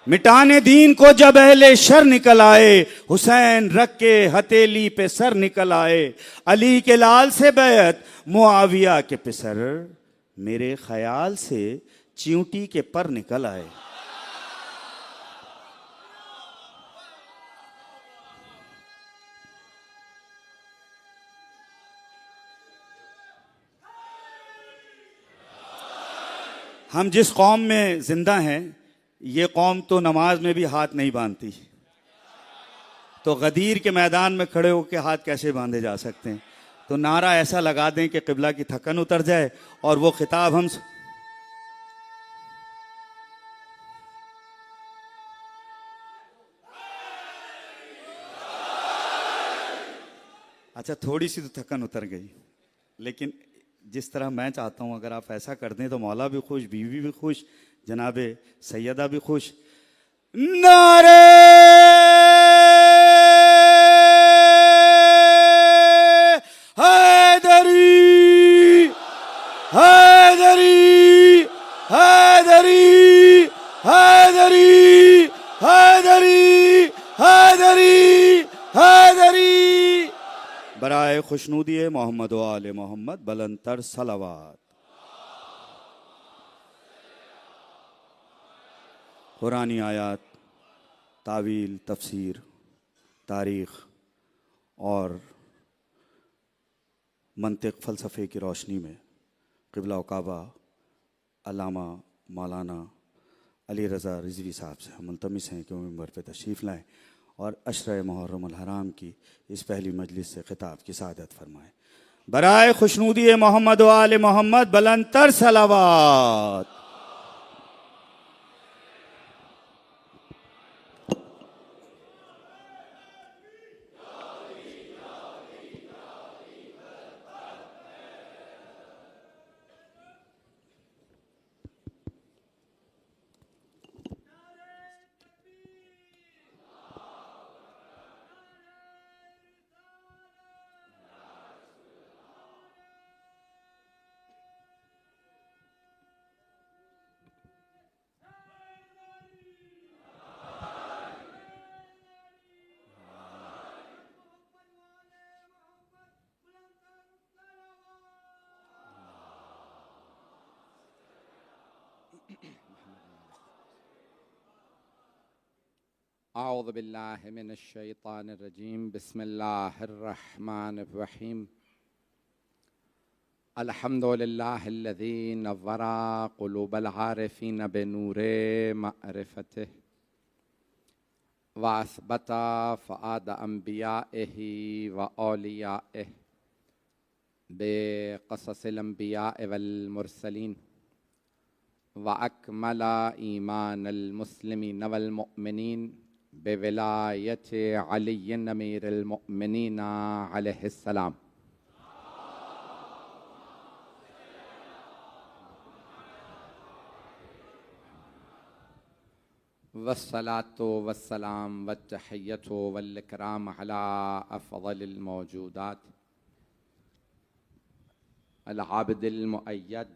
मिटाने दीन को जब अहले शर निकल आए, हुसैन रख के हथेली पे सर निकल आए। अली के लाल से बैत मुआविया के पिसर, मेरे ख्याल से चींटी के पर निकल आए। हम जिस कौम में जिंदा हैं, ये कौम तो नमाज में भी हाथ नहीं बांधती, तो गदीर के मैदान में खड़े होकर हाथ कैसे बांधे जा सकते हैं? तो नारा ऐसा लगा दें कि किबला की थकन उतर जाए और वो खिताब हम। अच्छा, थोड़ी सी तो थकन उतर गई, लेकिन जिस तरह मैं चाहता हूं अगर आप ऐसा कर दें तो मौला भी खुश, बीवी भी खुश, जनाबे सैयदा भी खुश। नारे हैदरी, हैदरी, हैदरी, हैदरी, हैदरी, हैदरी, हैदरी। बराए खुशनूदी मोहम्मद व आले मोहम्मद बुलंदतर सलावत। कुरानी आयात, तावील, तफसीर, तारीख़ और मंतिक फ़लसफ़े की रोशनी में क़िबला व काबा अल्लामा मौलाना अली रज़ा रिज़वी साहब से हम मुल्तमिस हैं कि वो मिंबर पे तशरीफ़ लाएँ और अशरा मुहर्रम अल हराम की इस पहली मजलिस से खिताब की सादत फरमाएँ। बराए खुशनूदी मोहम्मद व आले मोहम्मद बुलंदतर सलावत। अऊज़ु बिल्लाहि मिनश शैतानिर रजीम। बिस्मिल्लाहिर रहमानिर रहीम। अल्हम्दुलिल्लाहिल्लज़ी नव्वरा क़ुलूबल आरिफ़ीन बिनूरे मअरिफ़तिही व असबता फ़ुआद अंबियाइही व औलियाइही बिक़ससिल अंबियाइ वल मुरसलीन व अकमला ईमानल मुस्लिमीन वल मुअमिनीन बिविलायति अलीय्यिन अमीरुल मुअमिनीन अलैहिस्सलाम। वस्सलातु वस्सलाम वत्तहिय्यतु वल इकराम अला अफ़ज़लिल मौजूदात अल आबिदिल मुअय्यद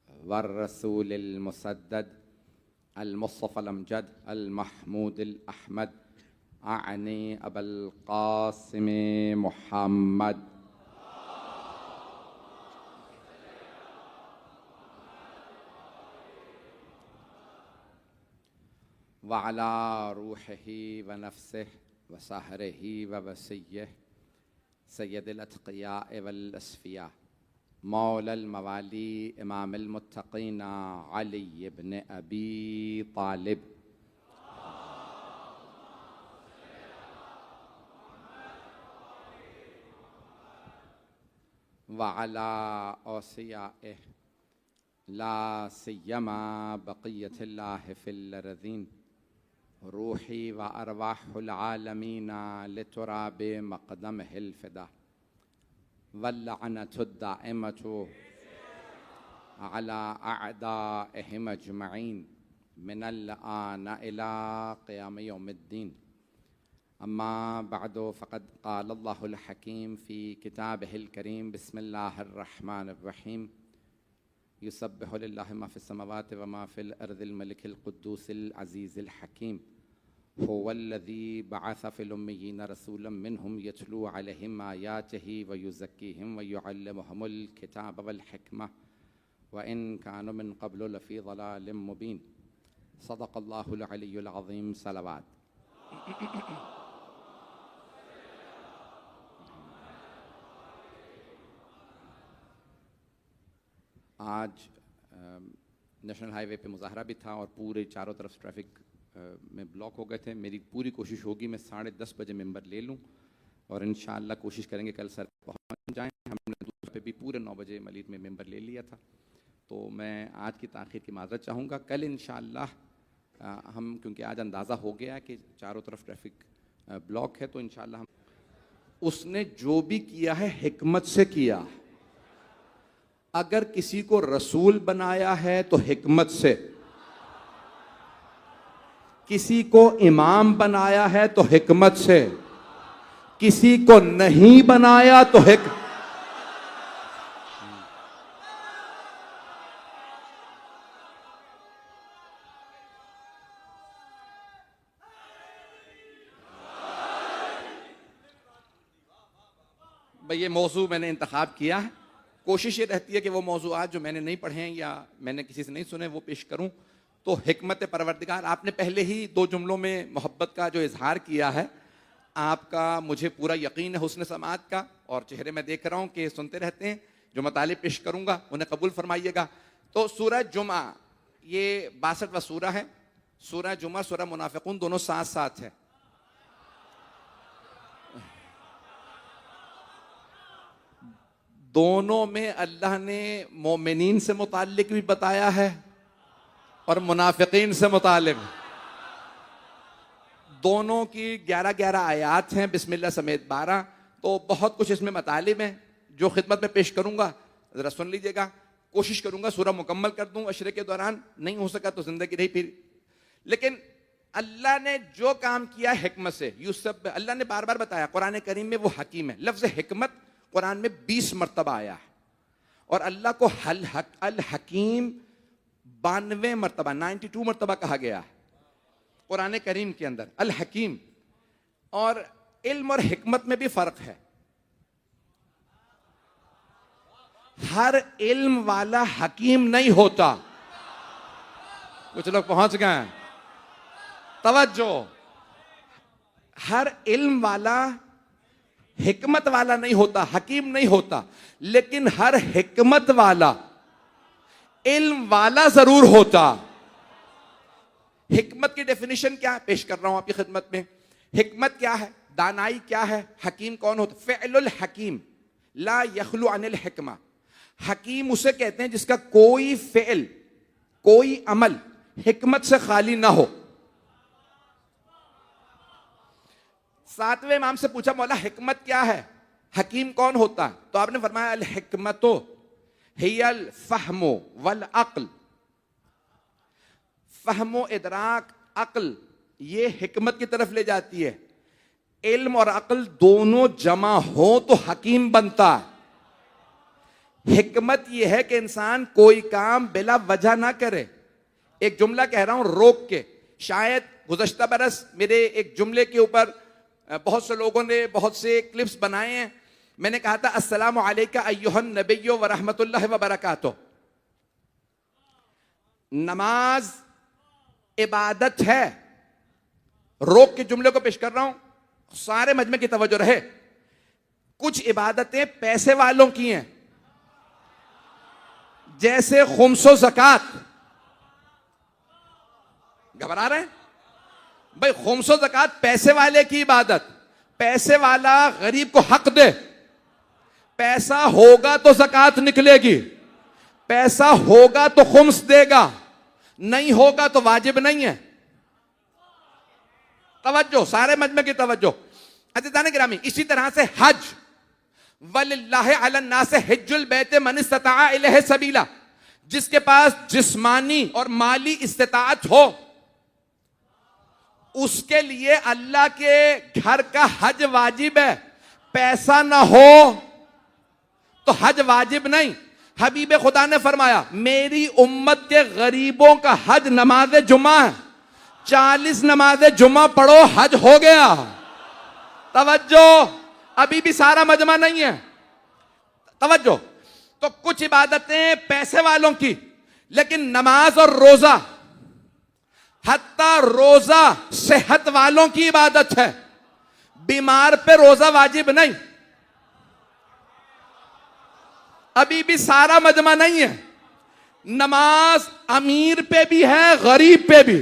वर रसूलिल मुसद्दद अल मुस्तफ़ल अमजद अल महमूदिल अहमद आनी अबुल क़ासिम मुहम्मद। व अला रूहिही व नफ्सिही व सहरिही व वसिय्यिही सय्यदिल अत्क़ियाए वल अस्फ़िया मौलल मवाली इमामुल मुत्तक़ीन अली इब्न अबी तालिब। व अला औसियाइही ला सिय्यमा बक़िय्यतिल्लाहि फ़िल अर्ज़ीन रूही व अरवाहुल आलमीन लितुराबि मक़दमिहिल फ़िदा वल्लअनतु दाइमतु अला अअदाइहिम अजमईन मिनल आन इला क़ियाम यौमिद्दीन। अम्मा बअदु फ़क़द क़ालल्लाहुल हकीम फ़ी किताबिहिल करीम। बिस्मिल्लाहिर रहमानिर रहीम। युसब्बिहु लिल्लाहि मा फिस समावाति व मा फिल अर्दिल मलिकिल कुद्दूसिल अज़ीज़िल हकीम हुवल्लज़ी बअस फिल उम्मिय्यीना रसूलन मिनहुम यतलू अलैहिम आयातिही व युज़क्कीहिम व युअल्लिमुहुमुल किताब वल हिकमह व इन कानू मिन क़ब्लु लफ़ी ज़लालिम मुबीन। सदक़ल्लाहुल अलियुल अज़ीम। सलावत। आज नेशनल हाईवे पे मुज़ाहरा भी था और पूरे चारों तरफ ट्रैफिक में ब्लॉक हो गए थे। मेरी पूरी कोशिश होगी मैं 10:30 बजे मेंबर ले लूं और इंशाअल्लाह कोशिश करेंगे कल सर पहुंच जाएं। हमने दूसरे पे भी पूरे 9 बजे मलीद में मेंबर ले लिया था, तो मैं आज की ताख़ीर की माज़रत चाहूँगा। कल इंशाअल्लाह हम, क्योंकि आज अंदाज़ा हो गया कि चारों तरफ ट्रैफिक ब्लॉक है, तो इंशाअल्लाह हम, उसने जो भी किया है हिकमत से किया। अगर किसी को रसूल बनाया है तो हिकमत से, किसी को इमाम बनाया है तो हिकमत से, किसी को नहीं बनाया तो भाई ये मौजू मैंने इंतखाब किया है। कोशिश ये रहती है कि वो मौजूआत जो मैंने नहीं पढ़े हैं या मैंने किसी से नहीं सुने वो पेश करूं। तो हिकमत परवरदिगार, आपने पहले ही 2 जुमलों में मोहब्बत का जो इजहार किया है, आपका मुझे पूरा यकीन है हुस्न समात का, और चेहरे में देख रहा हूं कि सुनते रहते हैं। जो मतालिब पेश करूंगा उन्हें कबूल फरमाइएगा। तो सूरह जुमा ये 62वां सूरा है। सूरह जुमा, सूरह मुनाफिकून दोनों साथ साथ है। दोनों में अल्लाह ने मोमिनीन से मुताल्लिक भी बताया है और मुनाफिकीन से मुताल्लिक। दोनों की 11-11 आयात हैं, बिस्मिल्लाह समेत 12। तो बहुत कुछ इसमें मतालिब हैं जो खिदमत में पेश करूंगा, जरा सुन लीजिएगा। कोशिश करूंगा सूरह मुकम्मल कर दूं अशरे के दौरान, नहीं हो सका तो जिंदगी रही फिर। लेकिन अल्लाह ने जो काम किया हिकमत से, यूसुफ अल्लाह ने बार बार बताया कुरान करीम में वो हकीम है। लफ्ज हिकमत कुरान में 20 मरतबा आया है और अल्लाह को अल हकीम 92 मरतबा 92 मरतबा कहा गया है कुरान करीम के अंदर, अल हकीम। और इल्म और हिकमत में भी फर्क है। हर इल्म वाला हकीम नहीं होता। कुछ लोग पहुंच गए हैं, तवज्जो। हर इल्म वाला हिकमत वाला नहीं होता, हकीम नहीं होता, लेकिन हर हिकमत वाला इल्म वाला जरूर होता। हिकमत की डेफिनेशन क्या पेश कर रहा हूं आपकी खिदमत में। हिकमत क्या है, दानाई क्या है, हकीम कौन होता। फ़िअलुल हकीम ला यखलु अनिल हिकमा। हकीम उसे कहते हैं जिसका कोई फ़िअल, कोई अमल हिकमत से खाली ना हो। 7वें इमाम से पूछा, मौला हिकमत क्या है, हकीम कौन होता है? तो आपने फरमाया अल हिकमतो हियल फहमो वल अक्ल। फहमो इदराक अक्ल ये हिकमत की तरफ ले जाती है। इल्म और अक्ल दोनों जमा हो तो हकीम बनता है। हिकमत यह है कि इंसान कोई काम बिला वजह ना करे। एक जुमला कह रहा हूं रोक के। शायद गुज़श्ता बरस मेरे एक जुमले के ऊपर बहुत से लोगों ने बहुत से क्लिप्स बनाए हैं। मैंने कहा था अस्सलामु अलैका अय्युहन नबिय्यो व रहमतुल्लाहि व बरकातुहू। नमाज इबादत है। रोक के जुमले को पेश कर रहा हूं, सारे मजमे की तवज्जो रहे। कुछ इबादतें पैसे वालों की हैं, जैसे खुम्सो ज़कात। घबरा रहे हैं भाई? खुम्सो ज़कात पैसे वाले की इबादत। पैसे वाला गरीब को हक दे। पैसा होगा तो ज़कात निकलेगी, पैसा होगा तो खुम्स देगा, नहीं होगा तो वाजिब नहीं है। तवज्जो, सारे मजमे की तवज्जो। अज़ीज़ान गिरामी, इसी तरह से हज, वलिल्लाहि अलन नास हिज्जुल बैत मन इस्तताअ इलैहि सबीला। जिसके पास जिस्मानी और माली इस्तिताअत हो उसके लिए अल्लाह के घर का हज वाजिब है। पैसा ना हो तो हज वाजिब नहीं। हबीब खुदा ने फरमाया मेरी उम्मत के गरीबों का हज नमाज जुमा है, 40 नमाज जुमा पढ़ो हज हो गया। तवज्जो, अभी भी सारा मजमा नहीं है, तवज्जो। तो कुछ इबादतें पैसे वालों की, लेकिन नमाज और रोजा, हत्ता रोजा सेहत वालों की इबादत है, बीमार पे रोजा वाजिब नहीं। अभी भी सारा मजमा नहीं है। नमाज अमीर पे भी है, गरीब पे भी,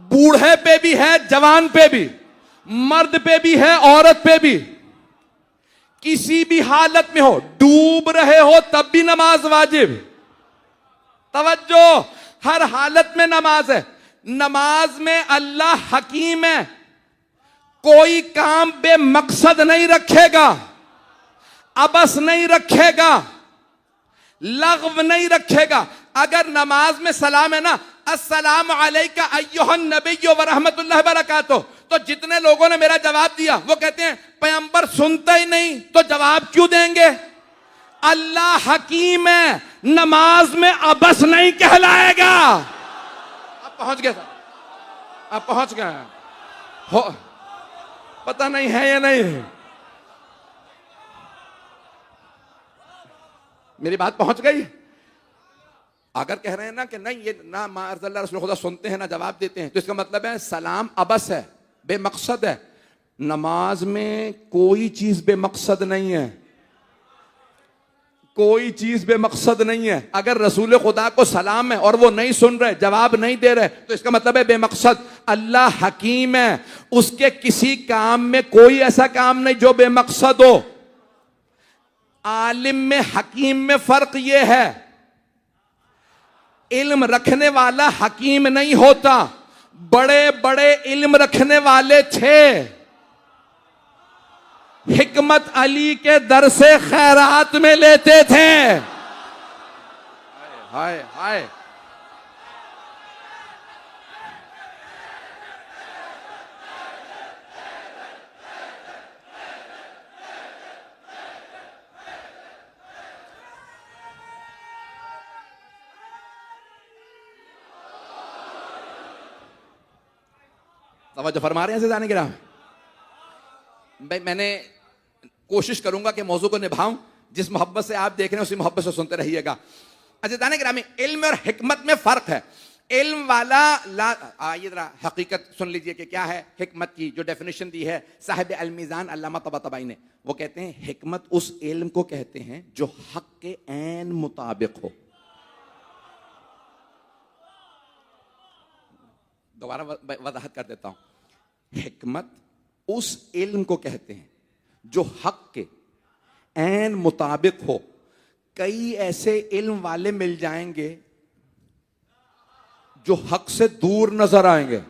बूढ़े पे भी है, जवान पे भी, मर्द पे भी है, औरत पे भी। किसी भी हालत में हो, डूब रहे हो तब भी नमाज वाजिब। तवज्जो, हर हालत में नमाज है। नमाज में अल्लाह हकीम है, कोई काम बेमकसद नहीं रखेगा, अबस नहीं रखेगा, लग़व नहीं रखेगा। अगर नमाज में सलाम है ना, अस्सलामु अलैका अय्युहन नबिय्यु व रहमतुल्लाहि व बरकातुहू, तो जितने लोगों ने मेरा जवाब दिया वो कहते हैं पैगंबर सुनता ही नहीं तो जवाब क्यों देंगे। अल्लाह हकीम है, नमाज में अबस नहीं कहलाएगा। अब पहुंच गया सर, अब पहुंच गया हो, पता नहीं है या नहीं है, मेरी बात पहुंच गई। अगर कह रहे हैं ना कि नहीं ये ना माअज़ल्ला रसूल खुदा सुनते हैं ना जवाब देते हैं, तो इसका मतलब है सलाम अबस है, बेमकसद है। नमाज में कोई चीज बेमकसद नहीं है, कोई चीज बेमकसद नहीं है। अगर रसूल खुदा को सलाम है और वो नहीं सुन रहे, जवाब नहीं दे रहे, तो इसका मतलब है बेमकसद। अल्लाह हकीम है, उसके किसी काम में कोई ऐसा काम नहीं जो बेमकसद हो। आलिम में हकीम में फर्क यह है, इल्म रखने वाला हकीम नहीं होता। बड़े बड़े इल्म रखने वाले थे, हिकमत अली के दर से खैरात में लेते थे। हाय हाय, तवज्जो फरमा रहे हैं जाने के राह। भाई मैंने कोशिश करूंगा कि मौजू को निभाऊं, जिस मोहब्बत से आप देख रहे हैं उसी मोहब्बत से सुनते रहिएगा। अच्छा जाने के राह में इल्म और हिकमत में फर्क है। इल्म वाला ये जरा हकीकत सुन लीजिए कि क्या है हिकमत की जो डेफिनेशन दी है साहिब अल मीज़ान अल्लामा तबातबाई ने। वो कहते हैं हिकमत उस इल्म को कहते हैं जो हक के ऐन मुताबिक हो। दोबारा वजाहत कर देता हूं, हिकमत उस इल्म को कहते हैं जो हक के ऐन मुताबिक हो। कई ऐसे इल्म वाले मिल जाएंगे जो हक से दूर नजर आएंगे,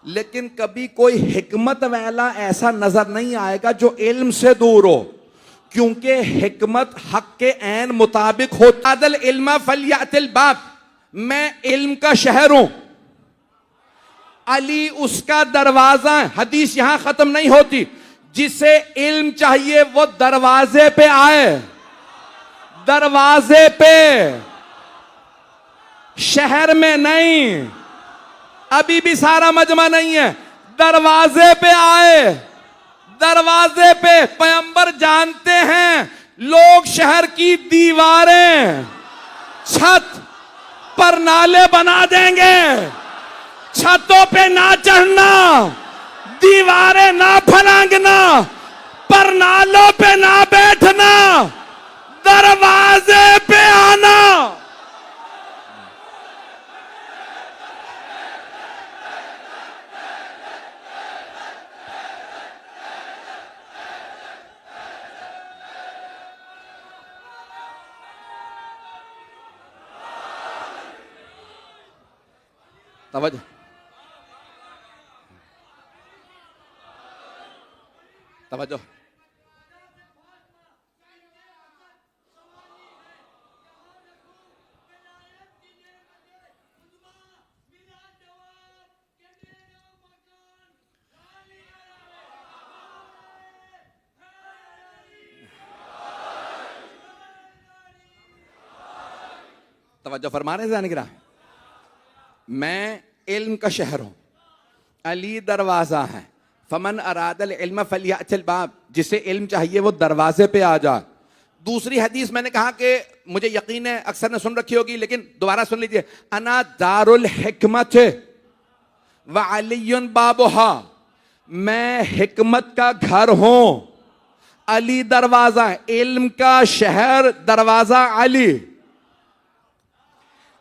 लेकिन कभी कोई हिकमत वाला ऐसा नजर नहीं आएगा जो इल्म से दूर हो, क्योंकि हिकमत हक के ऐन मुताबिक हो। अदल इल्मा फलियातिल बाब, मैं इल्म का शहर हूं, अली उसका दरवाजा है। हदीस यहां खत्म नहीं होती, जिसे इल्म चाहिए वो दरवाजे पे आए, दरवाजे पे, शहर में नहीं। अभी भी सारा मजमा नहीं है, दरवाजे पे आए, दरवाजे पे। पैगंबर जानते हैं लोग शहर की दीवारें, छत पर नाले बना देंगे, छतों पे ना चढ़ना, दीवारें ना फलांगना, पर नालों पे ना बैठना, दरवाजे पे आना। तवज्जो, तवज्जो। तवज्जो फरमा रहे हैं जाने गिरा। मैं इल्म का शहर हूं, अली दरवाजा है, फमन अरादल इल्म फलियातिल बाब, जिसे इल्म चाहिए वो दरवाजे पे आ जाए। दूसरी हदीस मैंने कहा कि मुझे यकीन है अक्सर ने सुन रखी होगी, लेकिन दोबारा सुन लीजिए। अना दारुल हिकमत व अलीयुन बाबुहा, मैं हिकमत का घर हूं, अली दरवाजा, इल्म का शहर, दरवाजा अली।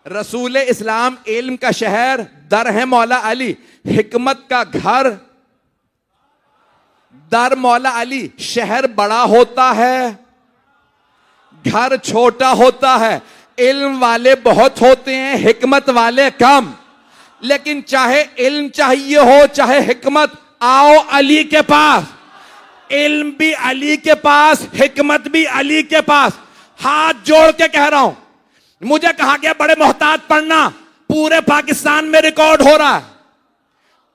रसूल इस्लाम इल्म का शहर, दर है मौला अली। हिकमत का घर, दर मौला अली। शहर बड़ा होता है, घर छोटा होता है। इल्म वाले बहुत होते हैं, हिकमत वाले कम। लेकिन चाहे इल्म चाहिए हो चाहे हिकमत, आओ अली के पास। इल्म भी अली के पास, हिकमत भी अली के पास। हाथ जोड़ के कह रहा हूं, मुझे कहा गया बड़े मोहतात पढ़ना, पूरे पाकिस्तान में रिकॉर्ड हो रहा है,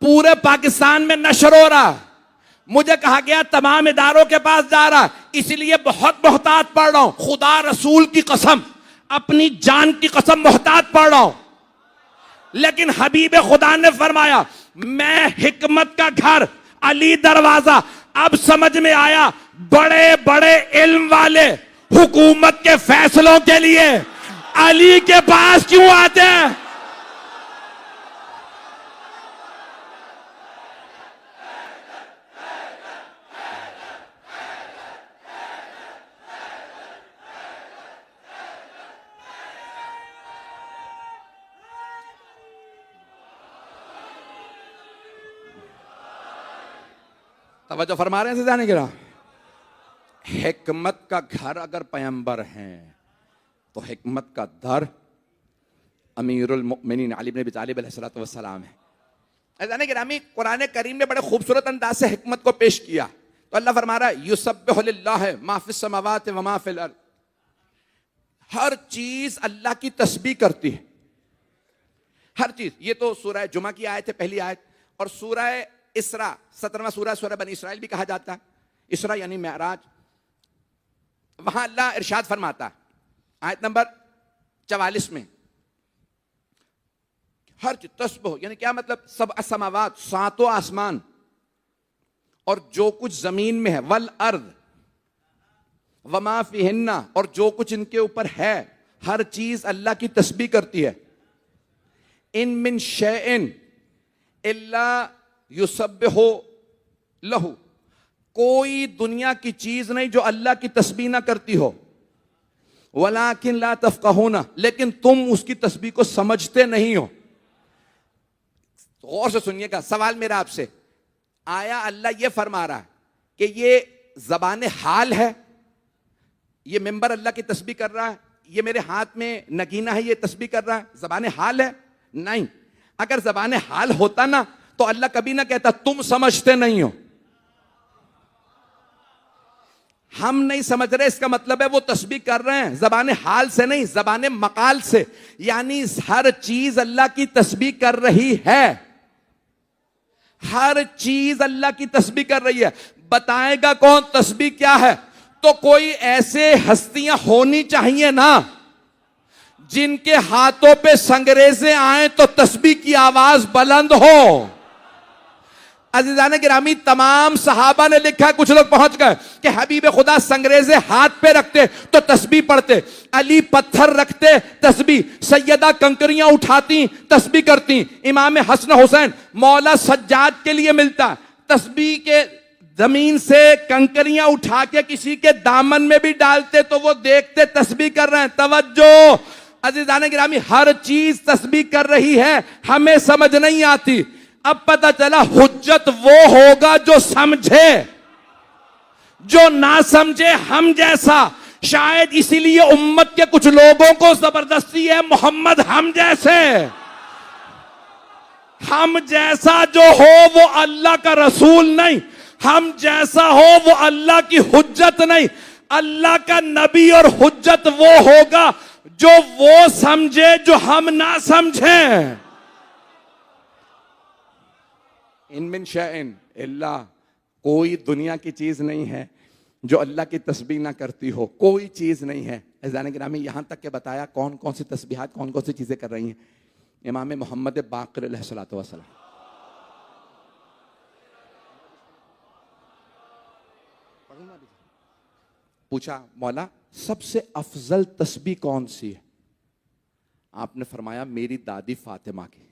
पूरे पाकिस्तान में नशर हो रहा है। मुझे कहा गया तमाम इदारों के पास जा रहा है, इसलिए बहुत मोहतात पढ़ रहा हूं। खुदा रसूल की कसम, अपनी जान की कसम मोहतात पढ़ रहा हूं। लेकिन हबीब खुदा ने फरमाया मैं हिकमत का घर, अली दरवाजा। अब समझ में आया बड़े बड़े इल्म वाले हुकूमत के फैसलों के लिए अली के पास क्यों आते हैं। तवज्जो फरमा रहे हैं जाने गिरा। हिकमत का घर अगर पैगंबर हैं तो हिकमत का दर अमीरुल मोमिनीन अली इब्न अबी तालिब अलैहिस्सलातु वस्सलाम है। जाने गिरामी, कुरान करीम ने बड़े खूबसूरत अंदाज से हिकमत को पेश किया। तो अल्लाह फरमा रहा है युसब्बिहु लिल्लाहि मा फिस समावाति व मा फिल अर्द। हर चीज अल्लाह की तस्बीह करती है, हर चीज। ये तो सूरह जुमा की आयत है, पहली आयत। और सूरह इसरा 17वां सूरह बनी इसराइल भी कहा जाता है। इसरा यानी मेराज। वहां अल्लाह इरशाद फरमाता है आयत नंबर 44 में, हर चीज तस्बीह, यानी क्या मतलब, सब असमावात, सातों आसमान, और जो कुछ जमीन में है, वल अर्द वमा फिहिन्ना, और जो कुछ इनके ऊपर है, हर चीज अल्लाह की तस्बीह करती है। इन मिन शैइन इल्ला युसब्बिहु लहू, कोई दुनिया की चीज नहीं जो अल्लाह की तस्बीह ना करती हो। वलाकिन ला तफक़हूना, लेकिन तुम उसकी तस्बीह को समझते नहीं हो। गौर से सुनिएगा, सवाल मेरा आपसे, आया अल्लाह ये फरमा रहा है कि ये ज़बान हाल है, ये मिंबर अल्लाह की तस्बीह कर रहा है, ये मेरे हाथ में नगीना है ये तस्बीह कर रहा है, ज़बान हाल है? नहीं। अगर ज़बान हाल होता ना तो अल्लाह कभी ना कहता तुम समझते नहीं हो। हम नहीं समझ रहे, इसका मतलब है वो तस्बीह कर रहे हैं ज़बान हाल से नहीं, ज़बान मकाल से। यानी हर चीज अल्लाह की तस्बीह कर रही है, हर चीज अल्लाह की तस्बीह कर रही है। बताएगा कौन तस्बीह क्या है? तो कोई ऐसे हस्तियां होनी चाहिए ना जिनके हाथों पे संगरेज़े आए तो तस्बीह की आवाज बुलंद हो। अज़ीज़ान गिरामी, तमाम सहाबा ने लिखा है, कुछ लोग पहुंच गए कि हबीब खुदा संगरेज़े हाथ पे रखते तो तस्बीह पढ़ते, अली पत्थर रखते तस्बीह, सैयदा कंकरियां उठाती तस्बीह करती, इमाम हसन हुसैन मौला सज्जाद के लिए मिलता तस्बीह के जमीन से कंकरियां उठा के किसी के दामन में भी डालते तो वो देखते तस्बीह कर रहे हैं। तवज्जो अज़ीज़ान गिरामी, हर चीज तस्बीह कर रही है, हमें समझ नहीं आती। अब पता चला हुज्जत वो होगा जो समझे, जो ना समझे हम जैसा। शायद इसीलिए उम्मत के कुछ लोगों को जबरदस्ती है मोहम्मद हम जैसे। हम जैसा जो हो वो अल्लाह का रसूल नहीं, हम जैसा हो वो अल्लाह की हुज्जत नहीं। अल्लाह का नबी और हुज्जत वो होगा जो वो समझे जो हम ना समझे। इन मिन शैइन इल्ला, कोई दुनिया की चीज नहीं है जो अल्लाह की तस्बीह ना करती हो कोई चीज नहीं है। अज़ान गिरामी यहां तक के बताया कौन कौन सी तस्बीहात कौन कौन सी चीजें कर रही हैं। इमाम मोहम्मद बाक़िर अलैहिस्सलातु वस्सलाम पूछा, मौला सबसे अफजल तस्बीह कौन सी है? आपने फरमाया मेरी दादी फातिमा की।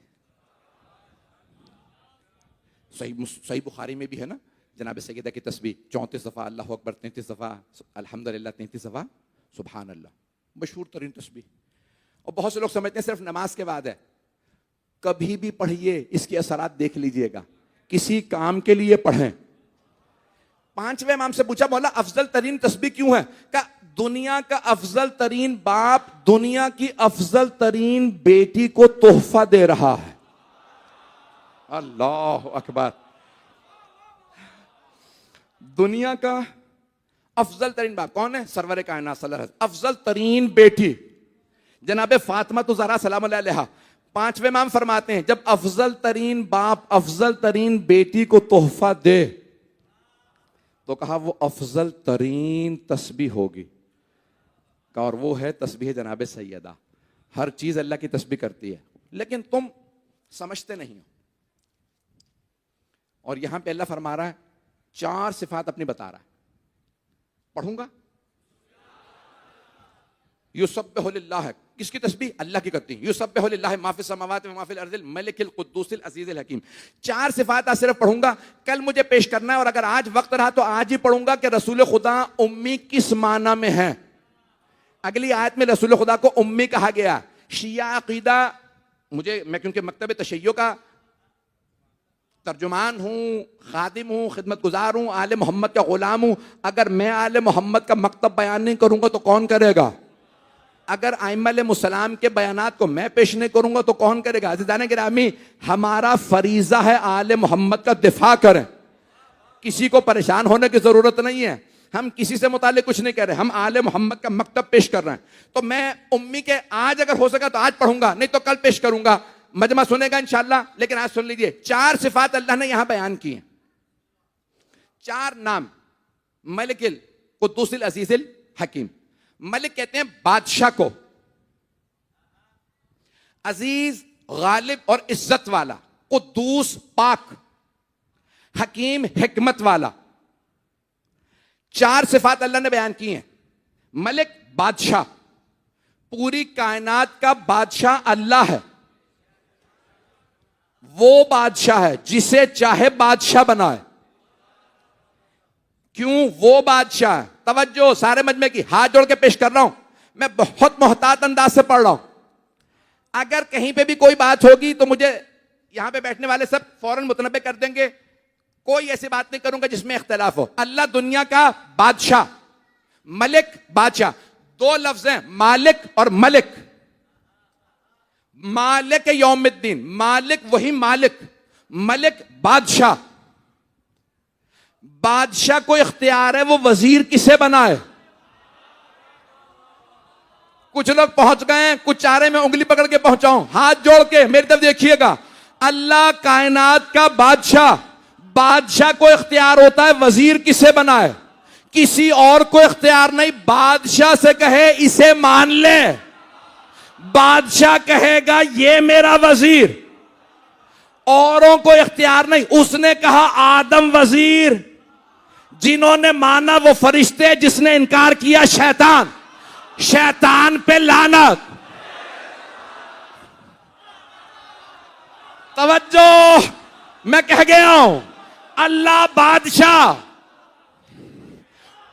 सही बुखारी में भी है ना, जनाब सैयदा की तस्बीह 34 दफा अल्लाह अकबर, 33 दफा अल्हम्दुलिल्लाह, 33 दफा सुभान अल्लाह, मशहूर तरीन तस्बीह। और बहुत से लोग समझते हैं सिर्फ नमाज के बाद है। कभी भी पढ़िए, इसके असरात देख लीजिएगा। किसी काम के लिए पढ़ें। पांचवें इमाम से पूछा, मौला अफजल तरीन तस्बीह क्यों है? कहा दुनिया का अफजल तरीन बाप दुनिया की अफजल तरीन बेटी को तोहफा दे रहा है। अल्लाह अकबर। दुनिया का अफजल तरीन बाप कौन है? सरवर कायनात सल्लल्लाहु अलैहि वसल्लम। अफजल तरीन बेटी जनाब फातिमा तो ज़हरा सलाम अलैहा। पांचवें इमाम फरमाते हैं जब अफजल तरीन बाप अफजल तरीन बेटी को तोहफा दे तो कहा वो अफजल तरीन तस्बीह होगी। और वो है तस्बीह जनाब सैयदा। हर चीज अल्लाह की तस्बीह करती है, लेकिन तुम समझते नहीं हो। और यहां पे अल्लाह फरमा रहा है, 4 सिफात अपनी बता रहा है। पढ़ूंगा। युसब्बिहु लिल्लाह, किसकी तस्बीह? अल्लाह की करती है। युसब्बिहु लिल्लाह मा फिस समावाति व मा फिल अर्दिल मलिकिल कुद्दूसिल अजीजिल हकीम। 4 सिफात आज सिर्फ पढ़ूंगा, कल मुझे पेश करना है। और अगर आज वक्त रहा तो आज ही पढ़ूंगा कि रसूल खुदा उम्मी किस माना में है। अगली आयत में रसूल खुदा को उम्मी कहा गया। शिया अकीदा, मैं क्योंकि मकतब तशय्यो का तर्जुमान हूं, खादिम हूं, खिदमत गुजार हूं, आले मोहम्मद का गुलाम हूं। अगर मैं आले मोहम्मद का मकतब बयान नहीं करूंगा तो कौन करेगा? अगर आइम्मा मुसलाम के बयानात को मैं पेश नहीं करूंगा तो कौन करेगा? अज़ीज़ान गिरामी, हमारा फरीजा है आले मोहम्मद का दिफा करें। किसी को परेशान होने की जरूरत नहीं है। हम किसी से मुतालिक कुछ नहीं कह रहे, हम आले मोहम्मद का मकतब पेश कर रहे हैं। तो मैं उम्मी के आज अगर हो सका तो आज पढ़ूंगा, नहीं तो कल पेश करूंगा। मजमा सुनेगा इंशाल्लाह। लेकिन आज सुन लीजिए, 4 सिफात अल्लाह ने यहां बयान की हैं। 4 नाम। मलिकिल कुद्दूसिल अजीजिल हकीम। मलिक कहते हैं बादशाह को, अजीज गालिब और इज्जत वाला, कुद्दूस पाक, हकीम हिकमत वाला। 4 सिफात अल्लाह ने बयान की हैं। मलिक बादशाह, पूरी कायनात का बादशाह अल्लाह है। वो बादशाह है जिसे चाहे बादशाह बनाए। क्यों वो बादशाह है? तवज्जो सारे मजमे की, हाथ जोड़ के पेश कर रहा हूं। मैं बहुत मोहतात अंदाज से पढ़ रहा हूं। अगर कहीं पे भी कोई बात होगी तो मुझे यहां पे बैठने वाले सब फौरन मुतनब्बे कर देंगे। कोई ऐसी बात नहीं करूंगा जिसमें इख्तिलाफ हो। अल्लाह दुनिया का बादशाह, मलिक बादशाह, 2 लफ्ज हैं, मालिक और मलिक। मालिक यौमिद्दीन, मालिक वही मालिक, मलिक बादशाह। बादशाह को इख्तियार है वो वजीर किसे बनाए। कुछ लोग पहुंच गए हैं, कुछ चारे में उंगली पकड़ के पहुंचाऊं। हाथ जोड़ के मेरी तरफ देखिएगा। अल्लाह कायनात का बादशाह, बादशाह को इख्तियार होता है वजीर किसे बनाए। किसी और को इख्तियार नहीं। बादशाह से कहे इसे मान ले, बादशाह कहेगा ये मेरा वजीर। औरों को इख्तियार नहीं। उसने कहा आदम वजीर, जिन्होंने माना वो फरिश्ते, जिसने इनकार किया शैतान। शैतान पे लानत। तवज्जो, मैं कह गया हूं, अल्लाह बादशाह,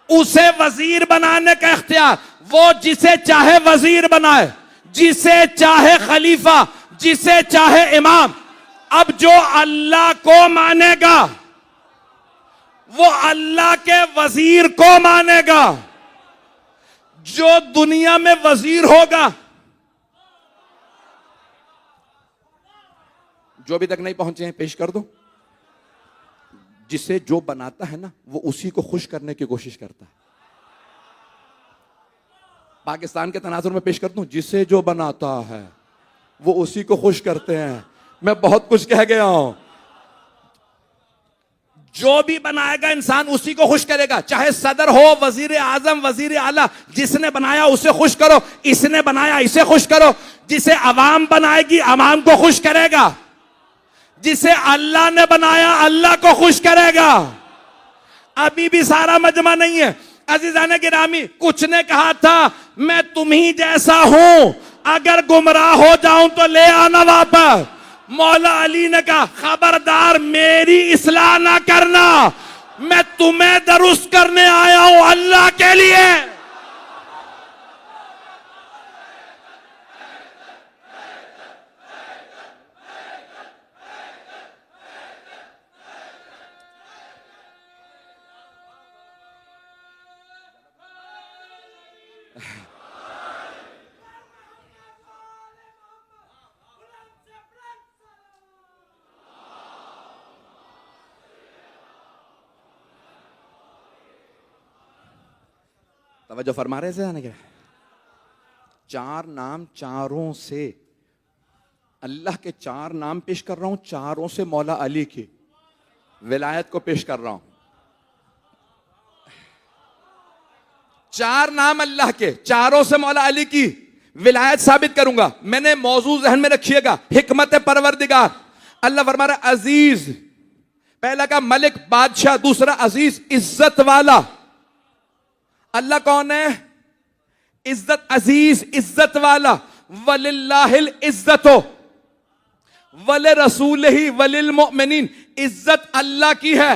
उसे वजीर बनाने का इख्तियार, वो जिसे चाहे वजीर बनाए, जिसे चाहे खलीफा, जिसे चाहे इमाम। अब जो अल्लाह को मानेगा वो अल्लाह के वजीर को मानेगा। जो दुनिया में वजीर होगा, जो अभी तक नहीं पहुंचे हैं पेश कर दो। जिसे जो बनाता है ना वो उसी को खुश करने की कोशिश करता है। पाकिस्तान के तनाजुर में पेश कर दूं, जिसे जो बनाता है वो उसी को खुश करते हैं। मैं बहुत कुछ कह गया हूं। जो भी बनाएगा इंसान उसी को खुश करेगा, चाहे सदर हो, वजीर आजम, वजीर आला, जिसने बनाया उसे खुश करो, इसने बनाया इसे खुश करो। जिसे अवाम बनाएगी अवाम को खुश करेगा, जिसे अल्लाह ने बनाया अल्लाह को खुश करेगा। अभी भी सारा मजमा नहीं है। अजीजान गिरामी, कुछ ने कहा था मैं तुम ही जैसा हूं, अगर गुमराह हो जाऊं तो ले आना वापस। मौला अली ने कहा खबरदार मेरी इस्लाह ना करना, मैं तुम्हें दुरुस्त करने आया हूं अल्लाह के लिए। तवज्जो फरमा रहे थे क्या? चार नाम, चारों से अल्लाह के चार नाम पेश कर रहा हूं, चारों से मौला अली की विलायत को पेश कर रहा हूं। चार नाम अल्लाह के, चारों से मौला अली की विलायत साबित करूंगा। मैंने मौजू जहन में रखिएगा, हिकमत परवरदिगार। अल्लाह फरमा रहा अजीज, पहला का मलिक बादशाह, दूसरा अजीज इज्जत वाला। अल्लाह कौन है? इज्जत, अजीज इज्जत वाला। वलिल्लाहिल इज्जतो वले रसूल ही वलिल मोमिनीन, इज्जत अल्लाह की है,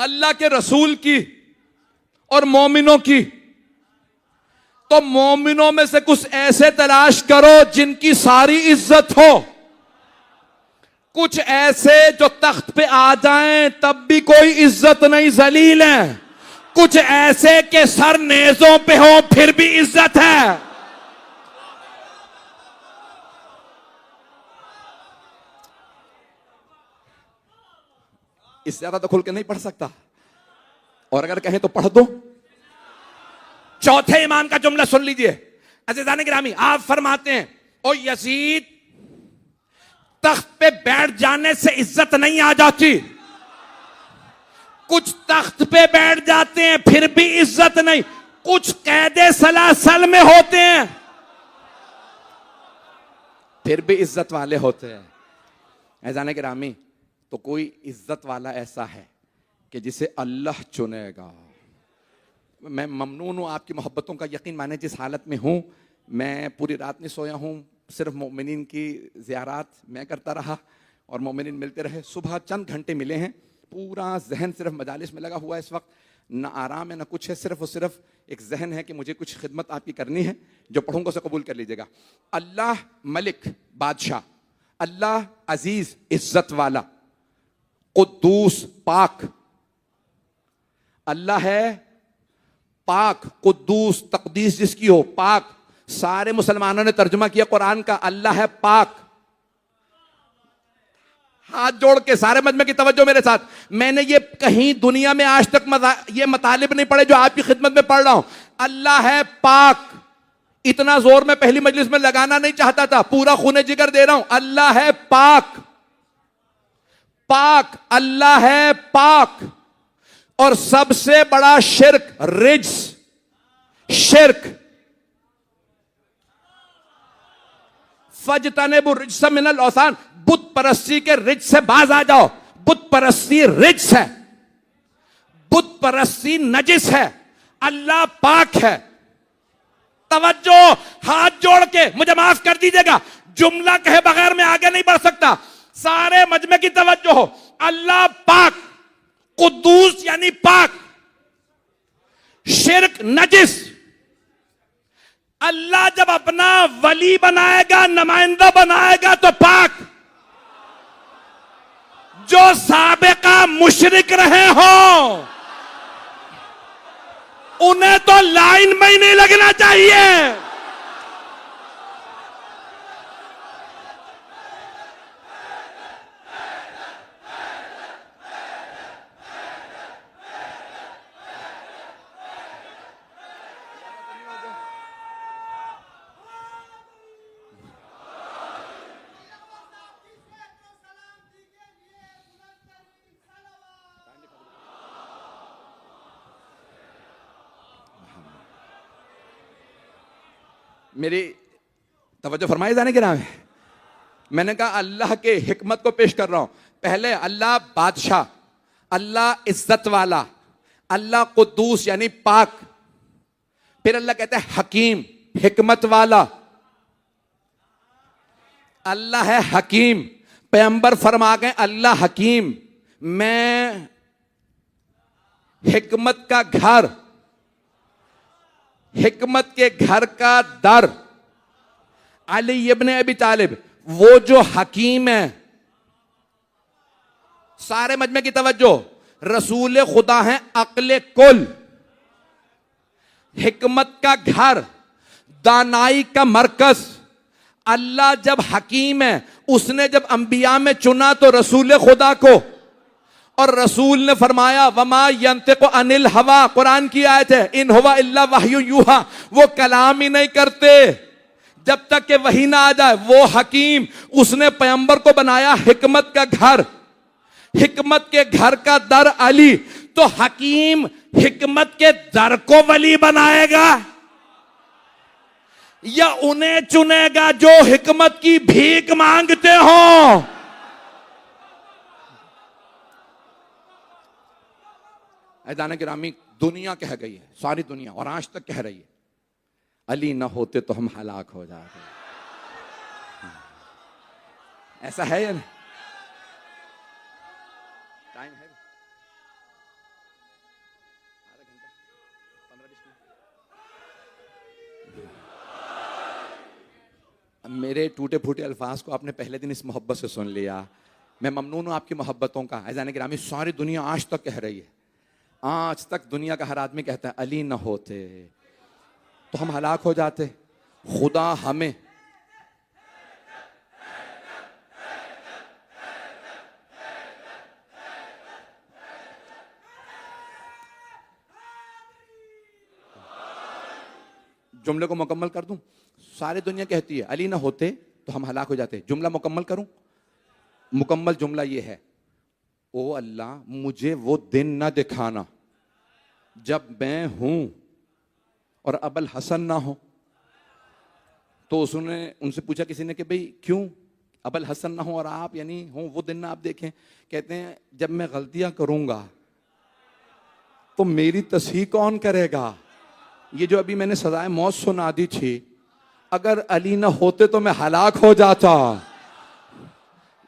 अल्लाह के रसूल की और मोमिनों की। तो मोमिनों में से कुछ ऐसे तलाश करो जिनकी सारी इज्जत हो, कुछ ऐसे जो तख्त पे आ जाएं तब भी कोई इज्जत नहीं, जलील है, कुछ ऐसे के सर नेजों पे हो फिर भी इज्जत है। इससे ज्यादा तो खुल के नहीं पढ़ सकता, और अगर कहें तो पढ़ दो। चौथे इमाम का जुमला सुन लीजिए। अज़ीज़ान गिरामी, आप फरमाते हैं ओ यजीद, तख्त पे बैठ जाने से इज्जत नहीं आ जाती, कुछ तख्त पे बैठ जाते हैं फिर भी इज्जत नहीं, कुछ कैदे सलासल में होते हैं फिर भी इज्जत वाले होते हैं। अज़ीज़ान गिरामी, तो कोई इज्जत वाला ऐसा है कि जिसे अल्लाह चुनेगा। मैं ममनून हूं आपकी मोहब्बतों का, यकीन माने जिस हालत में हूं, मैं पूरी रात नहीं सोया हूं, सिर्फ मोमिनीन की ज़ियारात मैं करता रहा और मोमिनीन मिलते रहे। सुबह चंद घंटे मिले हैं, पूरा जहन सिर्फ मजालिस में लगा हुआ है इस वक्त, ना आराम है ना कुछ है, सिर्फ और सिर्फ एक जहन है कि मुझे कुछ खिदमत आपकी करनी है, जो पढ़ूंगा उसे कबूल कर लीजिएगा। अल्लाह मलिक बादशाह, अल्लाह अजीज इज्जत वाला, कुद्दूस पाक। अल्लाह है पाक, कुद्दूस, तकदीस जिसकी हो, पाक। सारे मुसलमानों ने तर्जुमा किया कुरान का, अल्लाह है पाक। हाथ जोड़ के सारे मजमे की तवज्जो मेरे साथ। मैंने ये कहीं दुनिया में आज तक ये मतालिब नहीं पढ़े जो आपकी खिदमत में पढ़ रहा हूं। अल्लाह है पाक, इतना जोर मैं पहली मजलिस में लगाना नहीं चाहता था, पूरा खूने जिगर दे रहा हूं। अल्लाह है पाक, पाक, अल्लाह है पाक। और सबसे बड़ा शिर्क रिज्स, शिर्क। फजतनेबु रिज्स मिनल औसान, बुत परस्ती के रिज्स से बाज आ जाओ। बुत परस्ती रिज्स है, बुत परस्ती नजिस है, अल्लाह पाक है। तवज्जो, हाथ जोड़ के मुझे माफ कर दीजिएगा, जुमला कहे बगैर मैं आगे नहीं बढ़ सकता। सारे मजमे की तवज्जो हो। अल्लाह पाक, कुद्दूस यानी पाक, शिर्क नजिस। अल्लाह जब अपना वली बनाएगा, नुमाइंदा बनाएगा तो पाक। जो साबिका मुशरिक रहे हो उन्हें तो लाइन में ही नहीं लगना चाहिए। मेरी तवज्जो फरमाई जाने के नाम है। मैंने कहा अल्लाह के हिकमत को पेश कर रहा हूं। पहले अल्लाह बादशाह, अल्लाह इज्जत वाला, अल्लाह कुद्दूस यानी पाक, फिर अल्लाह कहता है हकीम, हिकमत वाला। अल्लाह है हकीम, पैगंबर फरमा गए अल्लाह हकीम, मैं हिकमत का घर, हिकमत के घर का दर। अली इब्ने अबी तालिब वो जो हकीम है, सारे मजमे की तवज्जो, रसूल खुदा हैं अक्ले कुल, हिकमत का घर, दानाई का मरकज। अल्लाह जब हकीम है, उसने जब अंबिया में चुना तो रसूल खुदा को, और रसूल ने फरमाया वमा यंतिकु अनिल हवा, कुरान की आयत है, इन हुवा इल्ला वहयु यूहा, वो कलाम ही नहीं करते जब तक कि वही ना आ जाए। वो हकीम, उसने पैगंबर को बनाया हिकमत का घर, हिकमत के घर का दर अली। तो हकीम हिकमत के दर को वली बनाएगा या उन्हें चुनेगा जो हिकमत की भीख मांगते हो? ऐदान गिरामी, दुनिया कह गई है, सारी दुनिया, और आज तक कह रही है अली ना होते तो हम हलाक हो जाते। ऐसा है या नहीं? टाइम है आधा घंटा, 15-20 मिनट। मेरे टूटे फूटे अल्फाज को आपने पहले दिन इस मोहब्बत से सुन लिया। मैं ममनून हूं आपकी मोहब्बतों का। ऐदान गिरामी, सारी दुनिया आज तक कह रही है, आज तक दुनिया का हर आदमी कहता है अली ना होते तो हम हलाक हो जाते। खुदा हमें जुमले को मुकम्मल कर दूं। सारी दुनिया कहती है अली ना होते तो हम हलाक हो जाते। जुमला मुकम्मल करूं? मुकम्मल जुमला ये है, ओ अल्लाह मुझे वो दिन ना दिखाना जब मैं हूं और अबल हसन ना हो। तो उसने उनसे पूछा किसी ने कि भाई क्यों अबल हसन ना हो और आप यानी हो, वो दिन ना आप देखें। कहते हैं जब मैं गलतियां करूंगा तो मेरी तस्हीह कौन करेगा? ये जो अभी मैंने सजाए मौत सुना दी थी, अगर अली ना होते तो मैं हलाक हो जाता।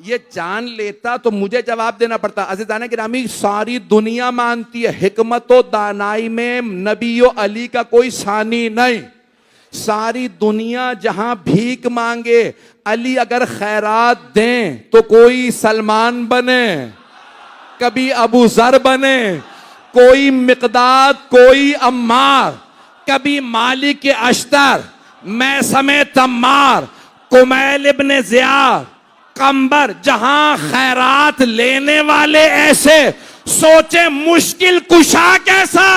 ये जान लेता तो मुझे जवाब देना पड़ता। अज़ीज़ान गिरामी, सारी दुनिया मानती है हिकमत व दानाई में नबी व अली का कोई सानी नहीं। सारी दुनिया जहां भीख मांगे, अली अगर खैरात दें तो कोई सलमान बने, कभी अबू जर बने, कोई मिकदाद, कोई अम्मार, कभी मालिक अश्तर, मैं समेत अम्मार, कुमैल इब्ने ज़ियाद, कंबर। जहां खैरात लेने वाले ऐसे, सोचे मुश्किल कुशा कैसा।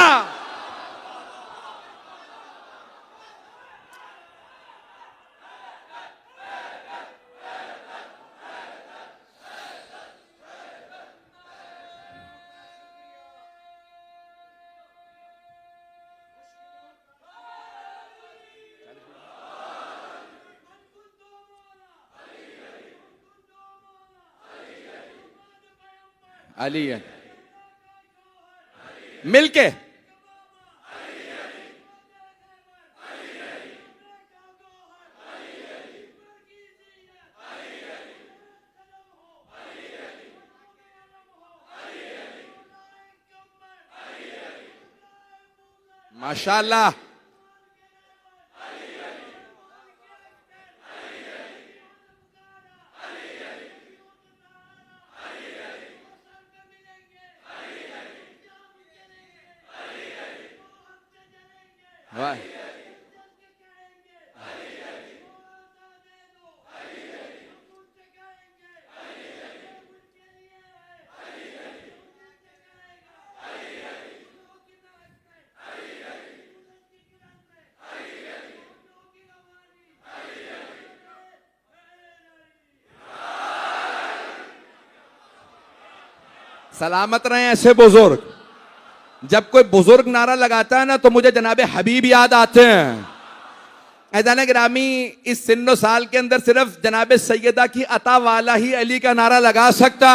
अली है मिलके माशाअल्लाह। वाह, सलामत रहे ऐसे बुजुर्ग। जब कोई बुजुर्ग नारा लगाता है ना तो मुझे जनाबे हबीब याद आते हैं। ऐज़ान गिरामी, इस सिन्नो साल के अंदर सिर्फ जनाब सैयदा की अता वाला ही अली का नारा लगा सकता।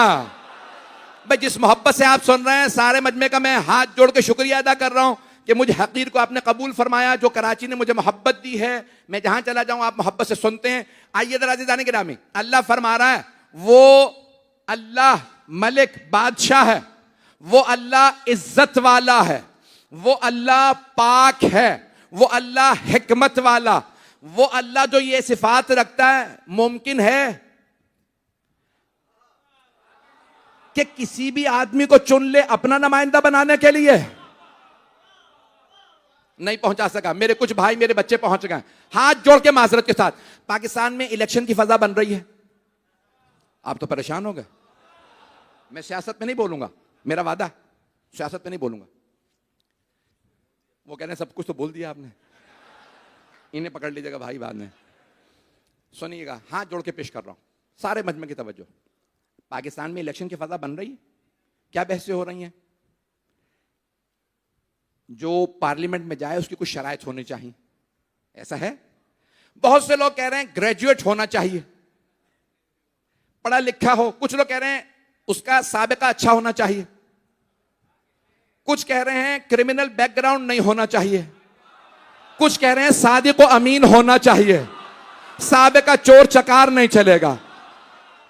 भाई जिस मोहब्बत से आप सुन रहे हैं, सारे मजमे का मैं हाथ जोड़ के शुक्रिया अदा कर रहा हूं कि मुझे हकीर को आपने कबूल फरमाया, जो कराची ने मुझे मोहब्बत दी है। मैं जहां चला जाऊं आप मोहब्बत से सुनते हैं। आइए जरा ऐज़ान गिरामी, अल्लाह फरमा रहा है, वो अल्लाह मलिक बादशाह है, वो अल्लाह इज्जत वाला है, वो अल्लाह पाक है, वो अल्लाह हिकमत वाला, वो अल्लाह जो ये सिफात रखता है। मुमकिन है कि किसी भी आदमी को चुन ले अपना नुमाइंदा बनाने के लिए? नहीं पहुंचा सका। मेरे कुछ भाई, मेरे बच्चे पहुंच गए। हाथ जोड़ के माजरत के साथ, पाकिस्तान में इलेक्शन की फजा बन रही है। आप तो परेशान हो गए। मैं सियासत में नहीं बोलूंगा, मेरा वादा, सियासत में नहीं बोलूंगा। वो कह रहे हैं सब कुछ तो बोल दिया आपने, इन्हें पकड़ लीजिएगा भाई बाद में। सुनिएगा, हाथ जोड़ के पेश कर रहा हूं, सारे मजमे की तवज्जो। पाकिस्तान में इलेक्शन की फजा बन रही है। क्या बहसें हो रही हैं? जो पार्लियामेंट में जाए उसकी कुछ शराइत होनी चाहिए, ऐसा है। बहुत से लोग कह रहे हैं ग्रेजुएट होना चाहिए, पढ़ा लिखा हो। कुछ लोग कह रहे हैं उसका साबिका अच्छा होना चाहिए। कुछ कह रहे हैं क्रिमिनल बैकग्राउंड नहीं होना चाहिए। कुछ कह रहे हैं सादिक व अमीन होना चाहिए, साबिका चोर चकार नहीं चलेगा।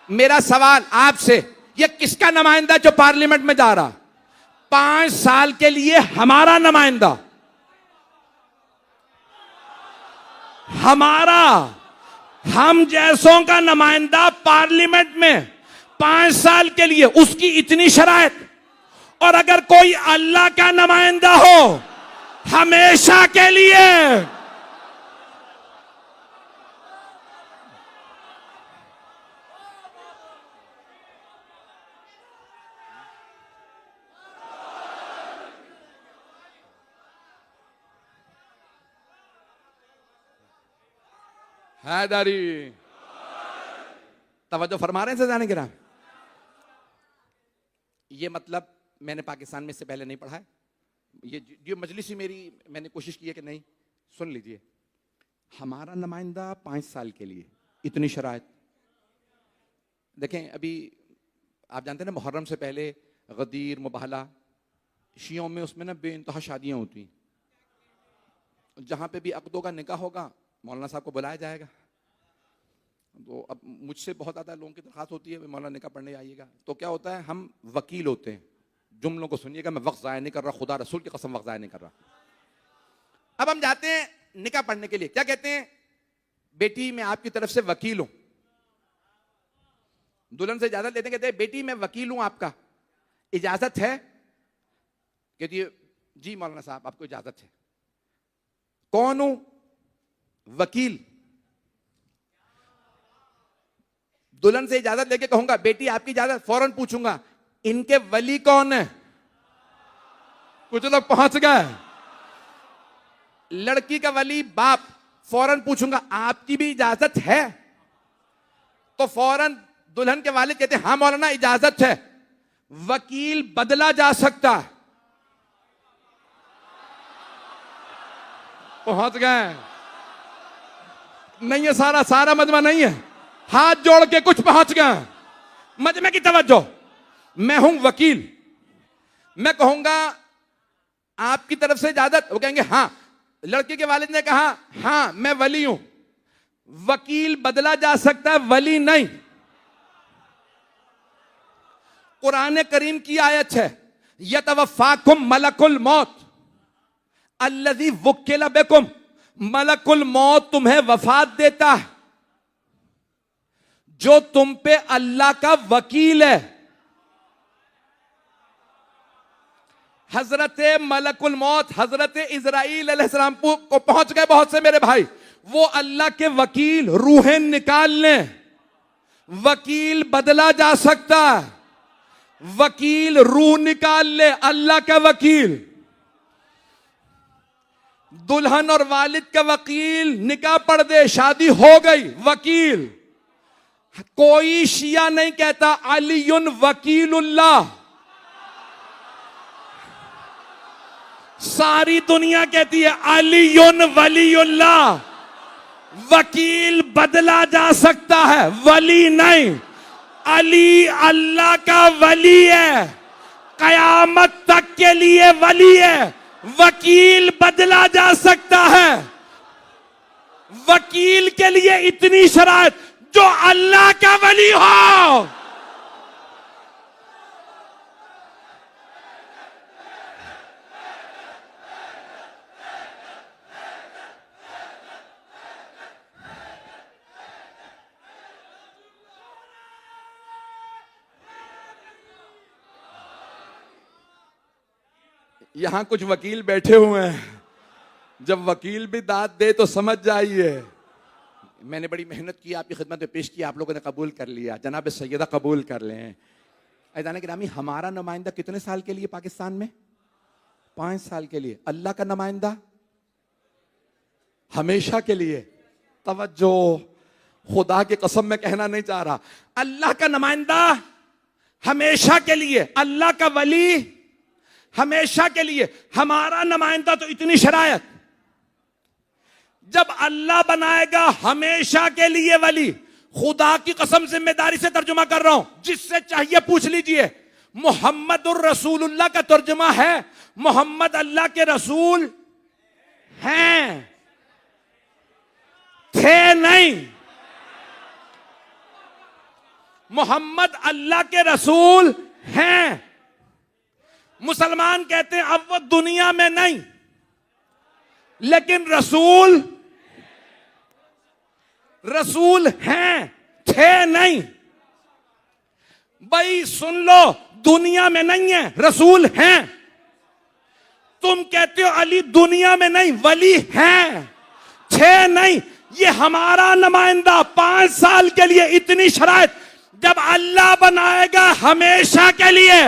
मेरा सवाल आपसे, यह किसका नुमाइंदा जो पार्लियामेंट में जा रहा? 5 साल के लिए हमारा नुमाइंदा, हमारा, हम जैसों का नुमाइंदा पार्लियामेंट में 5 साल के लिए, उसकी इतनी शराइत। और अगर कोई अल्लाह का नुमाइंदा हो हमेशा के लिए, हैदरी, तवज्जो फरमा रहे हैं जाने गिरा। ये मतलब मैंने पाकिस्तान में इससे पहले नहीं पढ़ा है। ये मजलिस ही मेरी, मैंने कोशिश की है कि नहीं, सुन लीजिए। हमारा नुमाइंदा 5 साल के लिए, इतनी शराइत। देखें, अभी आप जानते हैं ना, मुहर्रम से पहले गदीर, मुबाहला, शियों में उसमें ना बेइंतहा शादियां होती। जहां पे भी अक़दों का निकाह होगा, मौलाना साहब को बुलाया जाएगा। तो अब मुझसे बहुत ज़्यादा लोगों की दरख्वास्त होती है, मौलाना निकाह पढ़ने आइएगा। तो क्या होता है, हम वकील होते हैं। जुमलों को सुनिएगा, मैं वक्त ज़ाया नहीं कर रहा, खुदा रसूल की कसम वक्त ज़ाया नहीं कर रहा। अब हम जाते हैं निकाह पढ़ने के लिए, क्या कहते हैं, बेटी मैं आपकी तरफ से वकील हूं। दुल्हन से इजाजत लेते, कहते हैं बेटी मैं वकील हूं आपका, इजाजत है? कहती है जी मौलाना साहब आपको इजाजत है। कौन हूं? वकील। दुल्हन से इजाजत लेके कहूंगा बेटी आपकी इजाजत, फौरन पूछूंगा इनके वली कौन है? कुछ लोग पहुंच गए। लड़की का वली बाप, फौरन पूछूंगा आपकी भी इजाजत है? तो फौरन दुल्हन के वालिद कहते हैं हाँ मौलाना इजाजत है। वकील बदला जा सकता है। पहुंच गए। नहीं है, सारा मजमा नहीं है। हाथ जोड़ के कुछ पहुंच गए। मजमे की तवज्जो। मैं हूं वकील, मैं कहूंगा आपकी तरफ से इजाजत, वो कहेंगे हाँ। लड़के के वालिद ने कहा हाँ मैं वली हूं। वकील बदला जा सकता है, वली नहीं। कुरान करीम की आयत है, यतवफ़ाकुम मलकुल मौत अल्लज़ी वुक्किला बिकुम। मलकुल मौत तुम्हें वफात देता है जो तुम पे अल्लाह का वकील है। हजरत मलकुल मौत हजरत इजराइल अलैहिस्सलाम को पहुंच गए बहुत से मेरे भाई। वो अल्लाह के वकील रूहें निकाल लें। वकील बदला जा सकता है। वकील रूह निकाल ले, अल्लाह का वकील। दुल्हन और वालिद का वकील निकाह पढ़ दे, शादी हो गई, वकील। कोई शिया नहीं कहता अलीयुन वकीलुल्लाह। सारी दुनिया कहती है अलीयुन वलीउल्लाह। वकील बदला जा सकता है, वली नहीं। अली अल्लाह का वली है, कयामत तक के लिए वली है। वकील बदला जा सकता है। वकील के लिए इतनी शराइत, जो अल्लाह का वली हो। यहां कुछ वकील बैठे हुए हैं, जब वकील भी दाद दे तो समझ जाइए। मैंने बड़ी मेहनत की, आपकी खिदमत में पेश किया, आप लोगों ने कबूल कर लिया। जनाब सैयदा कबूल कर लें। ऐदान गिरामी, हमारा नुमाइंदा कितने साल के लिए पाकिस्तान में? 5 साल के लिए। अल्लाह का नुमाइंदा हमेशा के लिए। तवज्जो, खुदा की कसम मैं कहना नहीं चाह रहा, अल्लाह का नुमाइंदा हमेशा के लिए, अल्लाह का वली हमेशा के लिए। हमारा नुमाइंदा तो इतनी शरायत, जब अल्लाह बनाएगा हमेशा के लिए वली। खुदा की कसम जिम्मेदारी से तर्जुमा कर रहा हूं, जिससे चाहिए पूछ लीजिए। मोहम्मदुर रसूलुल्लाह का तर्जुमा है, मोहम्मद अल्लाह के रसूल हैं, थे नहीं। मोहम्मद अल्लाह के रसूल हैं। मुसलमान कहते हैं अब वो दुनिया में नहीं, लेकिन रसूल हैं, थे नहीं। भाई सुन लो, दुनिया में नहीं है, रसूल हैं। तुम कहते हो अली दुनिया में नहीं, वली हैं, थे नहीं। ये हमारा नुमाइंदा 5 साल के लिए, इतनी शराइत, जब अल्लाह बनाएगा हमेशा के लिए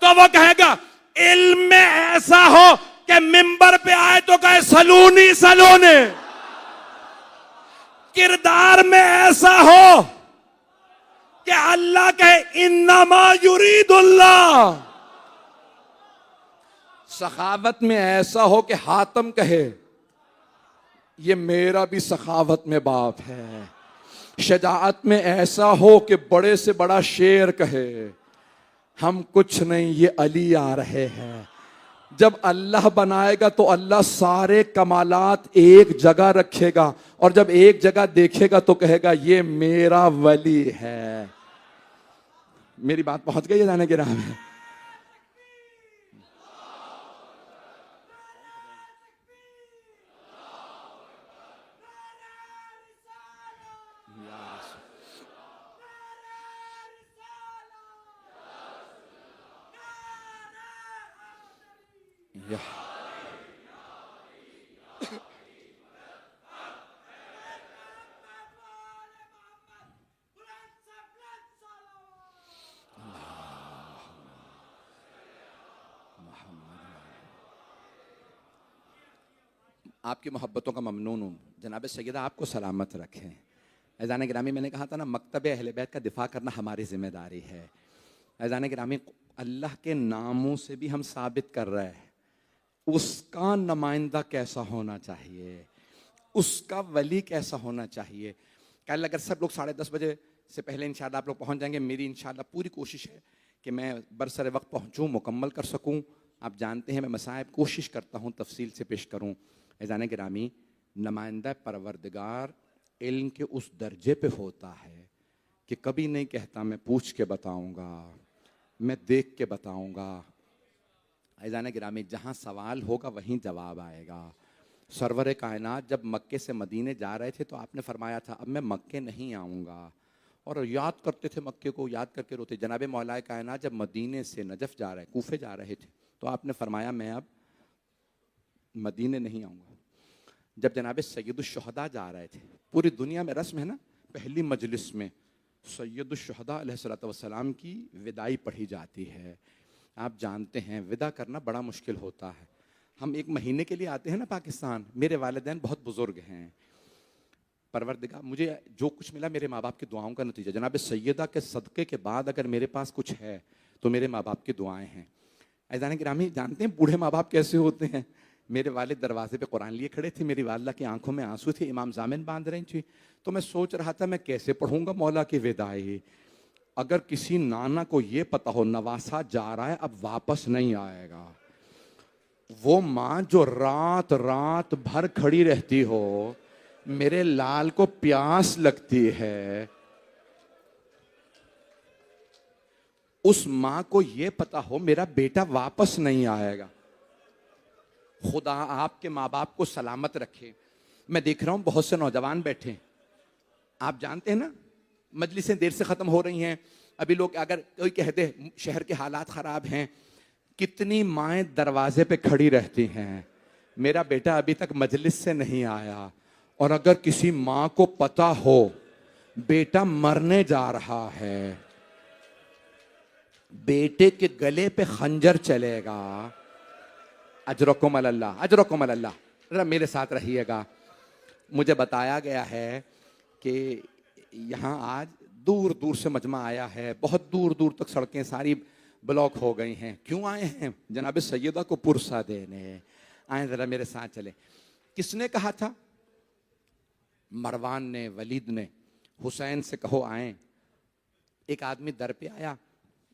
तो वो कहेगा इल्म में ऐसा हो कि मिंबर पे आए तो कहे सलूनी सलूनी। किरदार में ऐसा हो कि अल्लाह कहे इन्नमा युरीदुल्लाह। सखावत में ऐसा हो कि हातम कहे ये मेरा भी सखावत में बाप है। शजाअत में ऐसा हो कि बड़े से बड़ा शेर कहे हम कुछ नहीं, ये अली आ रहे हैं। जब अल्लाह बनाएगा तो अल्लाह सारे कमालात एक जगह रखेगा, और जब एक जगह देखेगा तो कहेगा ये मेरा वली है। मेरी बात पहुंच गई है जाने के राह में? आपकी मोहब्बतों का ममनून हूँ। जनाब सैयदा आपको सलामत रखें। ऐज़ान गिरामी, मैंने कहा था ना, मकतब अहले बैत का दिफा करना हमारी जिम्मेदारी है। ऐज़ान गिरामी, अल्लाह के नामों से भी हम साबित कर रहे हैं उसका नुमाइंदा कैसा होना चाहिए, उसका वली कैसा होना चाहिए। कल अगर सब लोग 10:30 बजे से पहले इंशाअल्लाह आप लोग पहुँच जाएंगे, मेरी इंशाअल्लाह पूरी कोशिश है कि मैं बरसर वक्त पहुँचूँ, मुकम्मल कर सकूँ। आप जानते हैं मैं मसाइब कोशिश करता हूँ तफसील से पेश करूँ। ऐज़ान गिरामी, नुमाइंदा परवरदिगार इल्म के उस दर्जे पे होता है कि कभी नहीं कहता मैं पूछ के बताऊंगा, मैं देख के बताऊंगा। ऐज़ान गिरामी, जहाँ सवाल होगा वहीं जवाब आएगा। सरवर कायनात जब मक्के से मदीने जा रहे थे तो आपने फरमाया था अब मैं मक्के नहीं आऊँगा, और याद करते थे मक्के को, याद करके रोते। जनाब मौलाए कायनात जब मदीने से नजफ़ जा रहे, कूफे जा रहे थे, तो आपने फरमाया मैं अब मदीने नहीं आऊँगा। जब जनाब सैयदुश्शुहदा जा रहे थे, पूरी दुनिया में रस्म है ना, पहली मजलिस में सैयदुश्शुहदा अलैहिस्सलातु वस्सलाम की विदाई पढ़ी जाती है। आप जानते हैं विदा करना बड़ा मुश्किल होता है। हम 1 महीने के लिए आते हैं ना पाकिस्तान। मेरे वालिदैन बहुत बुजुर्ग हैं। परवरदिगार, मुझे जो कुछ मिला मेरे माँ बाप की दुआओं का नतीजा। जनाब सैयदा के सदक़े के बाद अगर मेरे पास कुछ है तो मेरे माँ बाप की दुआएं हैं। ऐज़ान गिरामी, जानते हैं बूढ़े माँ बाप कैसे होते हैं? मेरे वालिद दरवाजे पे कुरान लिए खड़े थे, मेरी वालिदा की आंखों में आंसू थे, इमाम जामिन बांध रही थी। तो मैं सोच रहा था मैं कैसे पढ़ूंगा मौला की विदाई। अगर किसी नाना को ये पता हो नवासा जा रहा है अब वापस नहीं आएगा, वो माँ जो रात रात भर खड़ी रहती हो, मेरे लाल को प्यास लगती है, उस माँ को ये पता हो मेरा बेटा वापस नहीं आएगा। खुदा आपके माँ बाप को सलामत रखे। मैं देख रहा हूं बहुत से नौजवान बैठे, आप जानते हैं ना मजलिसें देर से खत्म हो रही हैं। अभी लोग अगर कोई कहते शहर के हालात खराब हैं, कितनी माएं दरवाजे पे खड़ी रहती हैं, मेरा बेटा अभी तक मजलिस से नहीं आया। और अगर किसी माँ को पता हो बेटा मरने जा रहा है, बेटे के गले पे खंजर चलेगा, अजरकुम अल्लाह, अजरकुम अल्लाह, जरा मेरे साथ रहिएगा। मुझे बताया गया है कि यहाँ आज दूर दूर से मजमा आया है, बहुत दूर दूर तक सड़कें सारी ब्लॉक हो गई हैं। क्यों आए हैं? जनाब सैयदा को पुरसा देने आए। जरा मेरे साथ चले। किसने कहा था? मरवान ने, वलीद ने। हुसैन से कहो आए। एक आदमी दर पे आया।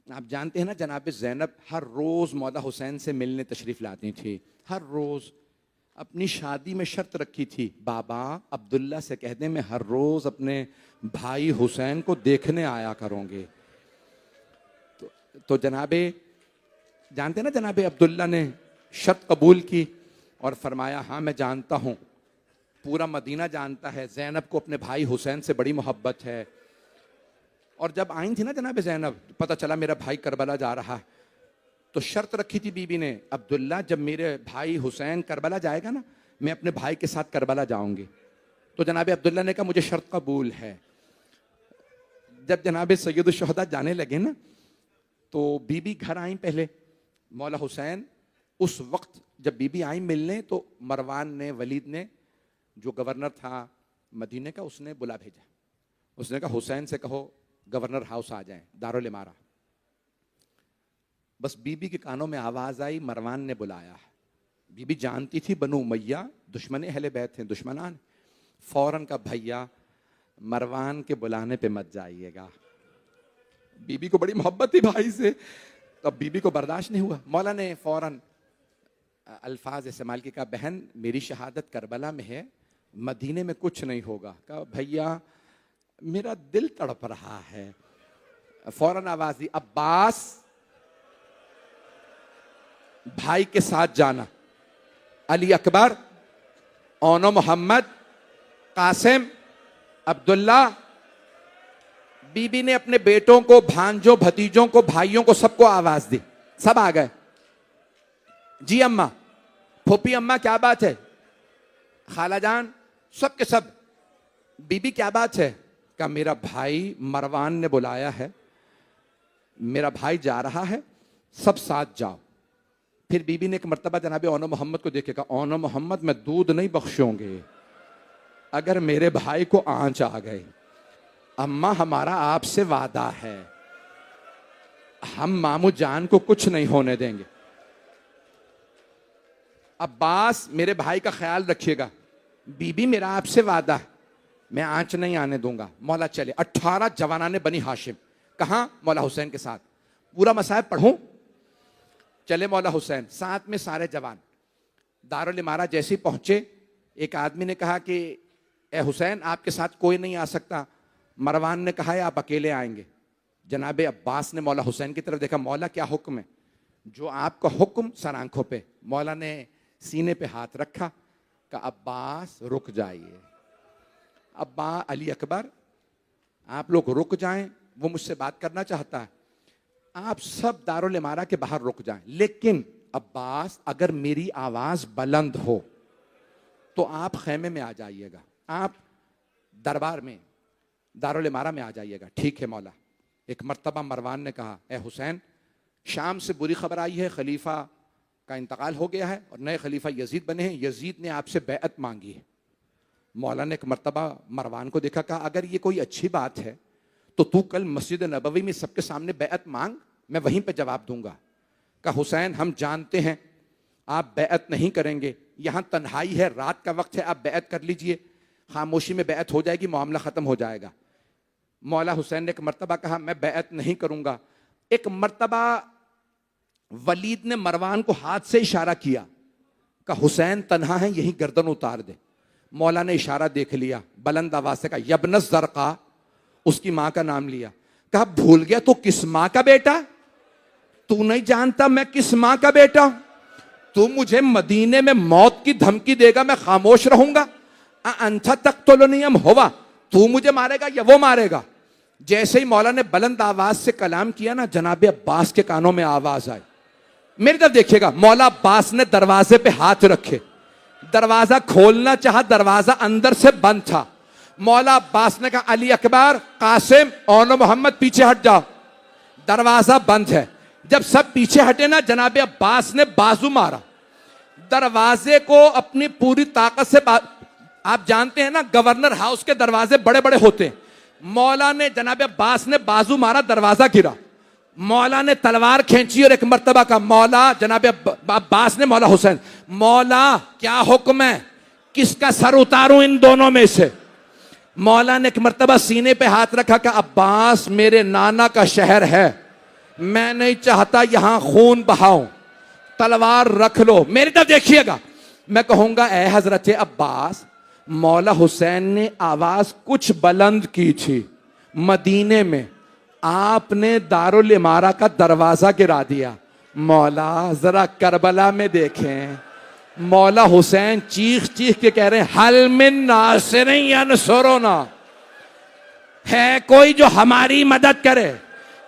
आप जानते हैं ना जनाब ज़ैनब हर रोज मौला हुसैन से मिलने तशरीफ लाती थी, हर रोज। अपनी शादी में शर्त रखी थी, बाबा अब्दुल्ला से कह दें मैं हर रोज अपने भाई हुसैन को देखने आया करूंगी। तो जनाबे जानते ना जनाबे अब्दुल्ला ने शर्त कबूल की और फरमाया हाँ मैं जानता हूं, पूरा मदीना जानता है ज़ैनब को अपने भाई हुसैन से बड़ी मोहब्बत है। और जब आई थी ना जनाब ज़ैनब, पता चला मेरा भाई करबला जा रहा है, तो शर्त रखी थी बीबी ने, अब्दुल्ला जब मेरे भाई हुसैन करबला जाएगा ना, मैं अपने भाई के साथ करबला जाऊंगी। तो जनाब अब्दुल्ला ने कहा मुझे शर्त कबूल है। जब जनाब सैयद शुहदा जाने लगे ना, तो बीबी घर आई पहले, मौला हुसैन उस वक्त जब बीबी आई मिलने, तो मरवान ने, वलीद ने, जो गवर्नर था मदीने का, उसने बुला भेजा। उसने कहा हुसैन से कहो गवर्नर हाउस आ जाएं, दारुल इमारा। बस बीबी के कानों में आवाज आई मरवान ने बुलाया है। बीबी जानती थी बनु उमैया दुश्मन अहले बैत हैं, दुश्मनान। फौरन का भैया मरवान के बुलाने पे मत जाइएगा। बीबी को बड़ी मोहब्बत थी भाई से, तो अब बीबी को बर्दाश्त नहीं हुआ। मौला ने फौरन अल्फाज इस्तेमाल किया, कहा बहन मेरी शहादत करबला में है, मदीने में कुछ नहीं होगा। कहा भैया मेरा दिल तड़प रहा है। फौरन आवाज दी अब्बास भाई के साथ जाना, अली अकबर, ओनो मोहम्मद, कासिम, अब्दुल्ला। बीबी ने अपने बेटों को, भांजों, भतीजों को, भाइयों को, सबको आवाज दी। सब आ गए। जी अम्मा, फूफी अम्मा क्या बात है, खाला जान, सब के सब। बीबी क्या बात है? का मेरा भाई मरवान ने बुलाया है, मेरा भाई जा रहा है, सब साथ जाओ। फिर बीबी ने एक मर्तबा जनाबे ओनो मोहम्मद को देखे, कहा ओनो मोहम्मद मैं दूध नहीं बख्शूंगी अगर मेरे भाई को आंच आ गई। अम्मा हमारा आपसे वादा है, हम मामू जान को कुछ नहीं होने देंगे। अब्बास मेरे भाई का ख्याल रखिएगा। बीबी मेरा आपसे वादा है, मैं आंच नहीं आने दूंगा। मौला चले। 18 जवानाने बनी हाशिम, कहां? मौला हुसैन के साथ। पूरा मसाइब पढ़ूं? चले मौला हुसैन, साथ में सारे जवान। दारुल इमारा जैसे ही पहुंचे, एक आदमी ने कहा कि ए हुसैन आपके साथ कोई नहीं आ सकता। मरवान ने कहा है आप अकेले आएंगे। जनाबे अब्बास ने मौला हुसैन की तरफ देखा, मौला क्या हुक्म है? जो आपका हुक्म सर आंखों पे। मौला ने सीने पे हाथ रखा, का अब्बास रुक जाइए। अब्बा अली अकबर आप लोग रुक जाएं, वो मुझसे बात करना चाहता है। आप सब दारुल इमारा के बाहर रुक जाएं, लेकिन अब्बास अगर मेरी आवाज बुलंद हो तो आप खैमे में आ जाइएगा, आप दरबार में दारुल इमारा में आ जाइएगा। ठीक है मौला। एक मर्तबा मरवान ने कहा, ए हुसैन शाम से बुरी खबर आई है, खलीफा का इंतकाल हो गया है और नए खलीफा यजीद बने हैं, यजीद ने आपसे बैअत मांगी है। मौला ने एक मर्तबा मरवान को देखा, कहा अगर ये कोई अच्छी बात है तो तू कल मस्जिद नबवी में सबके सामने बैअत मांग, मैं वहीं पे जवाब दूंगा। कहा हुसैन हम जानते हैं आप बैअत नहीं करेंगे, यहां तन्हाई है, रात का वक्त है, आप बैत कर लीजिए, खामोशी में बैत हो जाएगी, मामला खत्म हो जाएगा। मौला हुसैन ने एक मर्तबा कहा मैं बैत नहीं करूंगा। एक मर्तबा वलीद ने मरवान को हाथ से इशारा किया, कहा हुसैन तन्हा है, यही गर्दन उतार दे। मौला ने इशारा देख लिया, बुलंद आवाज से कहा यब्नस ज़रक़ा, उसकी मां का नाम लिया। कहा भूल गया तू किस मां का बेटा? तू नहीं जानता मैं किस मां का बेटा? तू मुझे मदीने में मौत की धमकी देगा, मैं खामोश रहूंगा? अंथा तक तो नियम होगा, तू मुझे मारेगा या वो मारेगा? जैसे ही मौला ने बुलंद आवाज से कलाम किया ना, जनाबे अब्बास के कानों में आवाज आई। मेरी तरफ देखिएगा, मौला अब्बास ने दरवाजे पे हाथ रखे, दरवाजा खोलना चाहा, दरवाजा अंदर से बंद था। मौला अब्बास ने कहा अली अकबर, कासिम, ओनो मोहम्मद पीछे हट जाओ, दरवाजा बंद है। जब सब पीछे हटे ना, जनाबे अब्बास ने बाजू मारा, दरवाजे को अपनी पूरी ताकत से आप जानते हैं ना गवर्नर हाउस के दरवाजे बड़े बड़े होते हैं। मौला ने, जनाबे अब्बास ने बाजू मारा, दरवाजा गिरा। मौला ने तलवार खींची और एक मर्तबा का मौला, जनाबे अब्बास ने मौला हुसैन, मौला क्या हुक्म है, किसका सर उतारूं इन दोनों में से? मौला ने एक मर्तबा सीने पे हाथ रखा, कि अब्बास मेरे नाना का शहर है, मैं नहीं चाहता यहां खून बहाऊं, तलवार रख लो। मेरी तरफ देखिएगा, मैं कहूंगा ए हजरत अब्बास, मौला हुसैन ने आवाज कुछ बुलंद की थी मदीने में, आपने दारुल इमारा का दरवाजा गिरा दिया। मौला जरा करबला में देखें, मौला हुसैन चीख चीख के कह रहे हैं हल मिन नासिरिन यनसुरुना, है कोई जो हमारी मदद करे,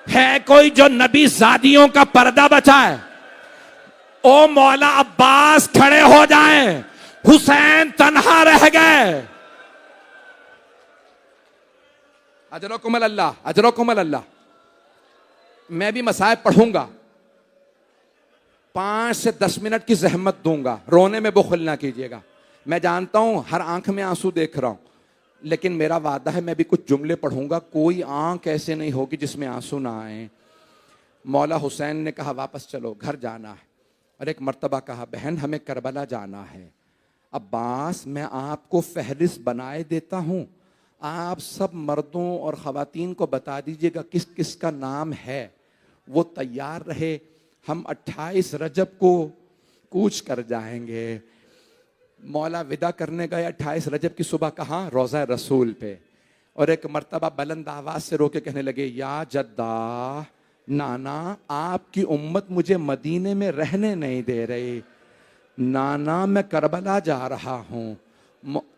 है कोई जो नबी जादियों का पर्दा बचाए? ओ मौला अब्बास खड़े हो जाएं, हुसैन तन्हा रह गए। अजरकुमुल अल्लाह, अजरकुमुल अल्लाह। मैं भी मसाइब पढ़ूंगा, 5 से 10 मिनट की जहमत दूंगा, रोने में बुखल ना कीजिएगा। मैं जानता हूं हर आंख में आंसू देख रहा हूं, लेकिन मेरा वादा है मैं भी कुछ जुमले पढ़ूंगा, कोई आंख ऐसे नहीं होगी जिसमें आंसू ना आए। मौला हुसैन ने कहा वापस चलो, घर जाना है। और एक मर्तबा कहा बहन हमें करबला जाना है। अब्बास मैं आपको फहरिस्त बनाए देता हूं, आप सब मर्दों और ख़वातीन को बता दीजिएगा किस किस का नाम है, वो तैयार रहे, हम 28 रजब को कूच कर जाएंगे। मौला विदा करने गए 28 रजब की सुबह, कहाँ? रोज़ा रसूल पे। और एक मर्तबा बुलंद आवाज से रोके कहने लगे या जद्दा, नाना आपकी उम्मत मुझे मदीने में रहने नहीं दे रही, नाना मैं करबला जा रहा हूँ।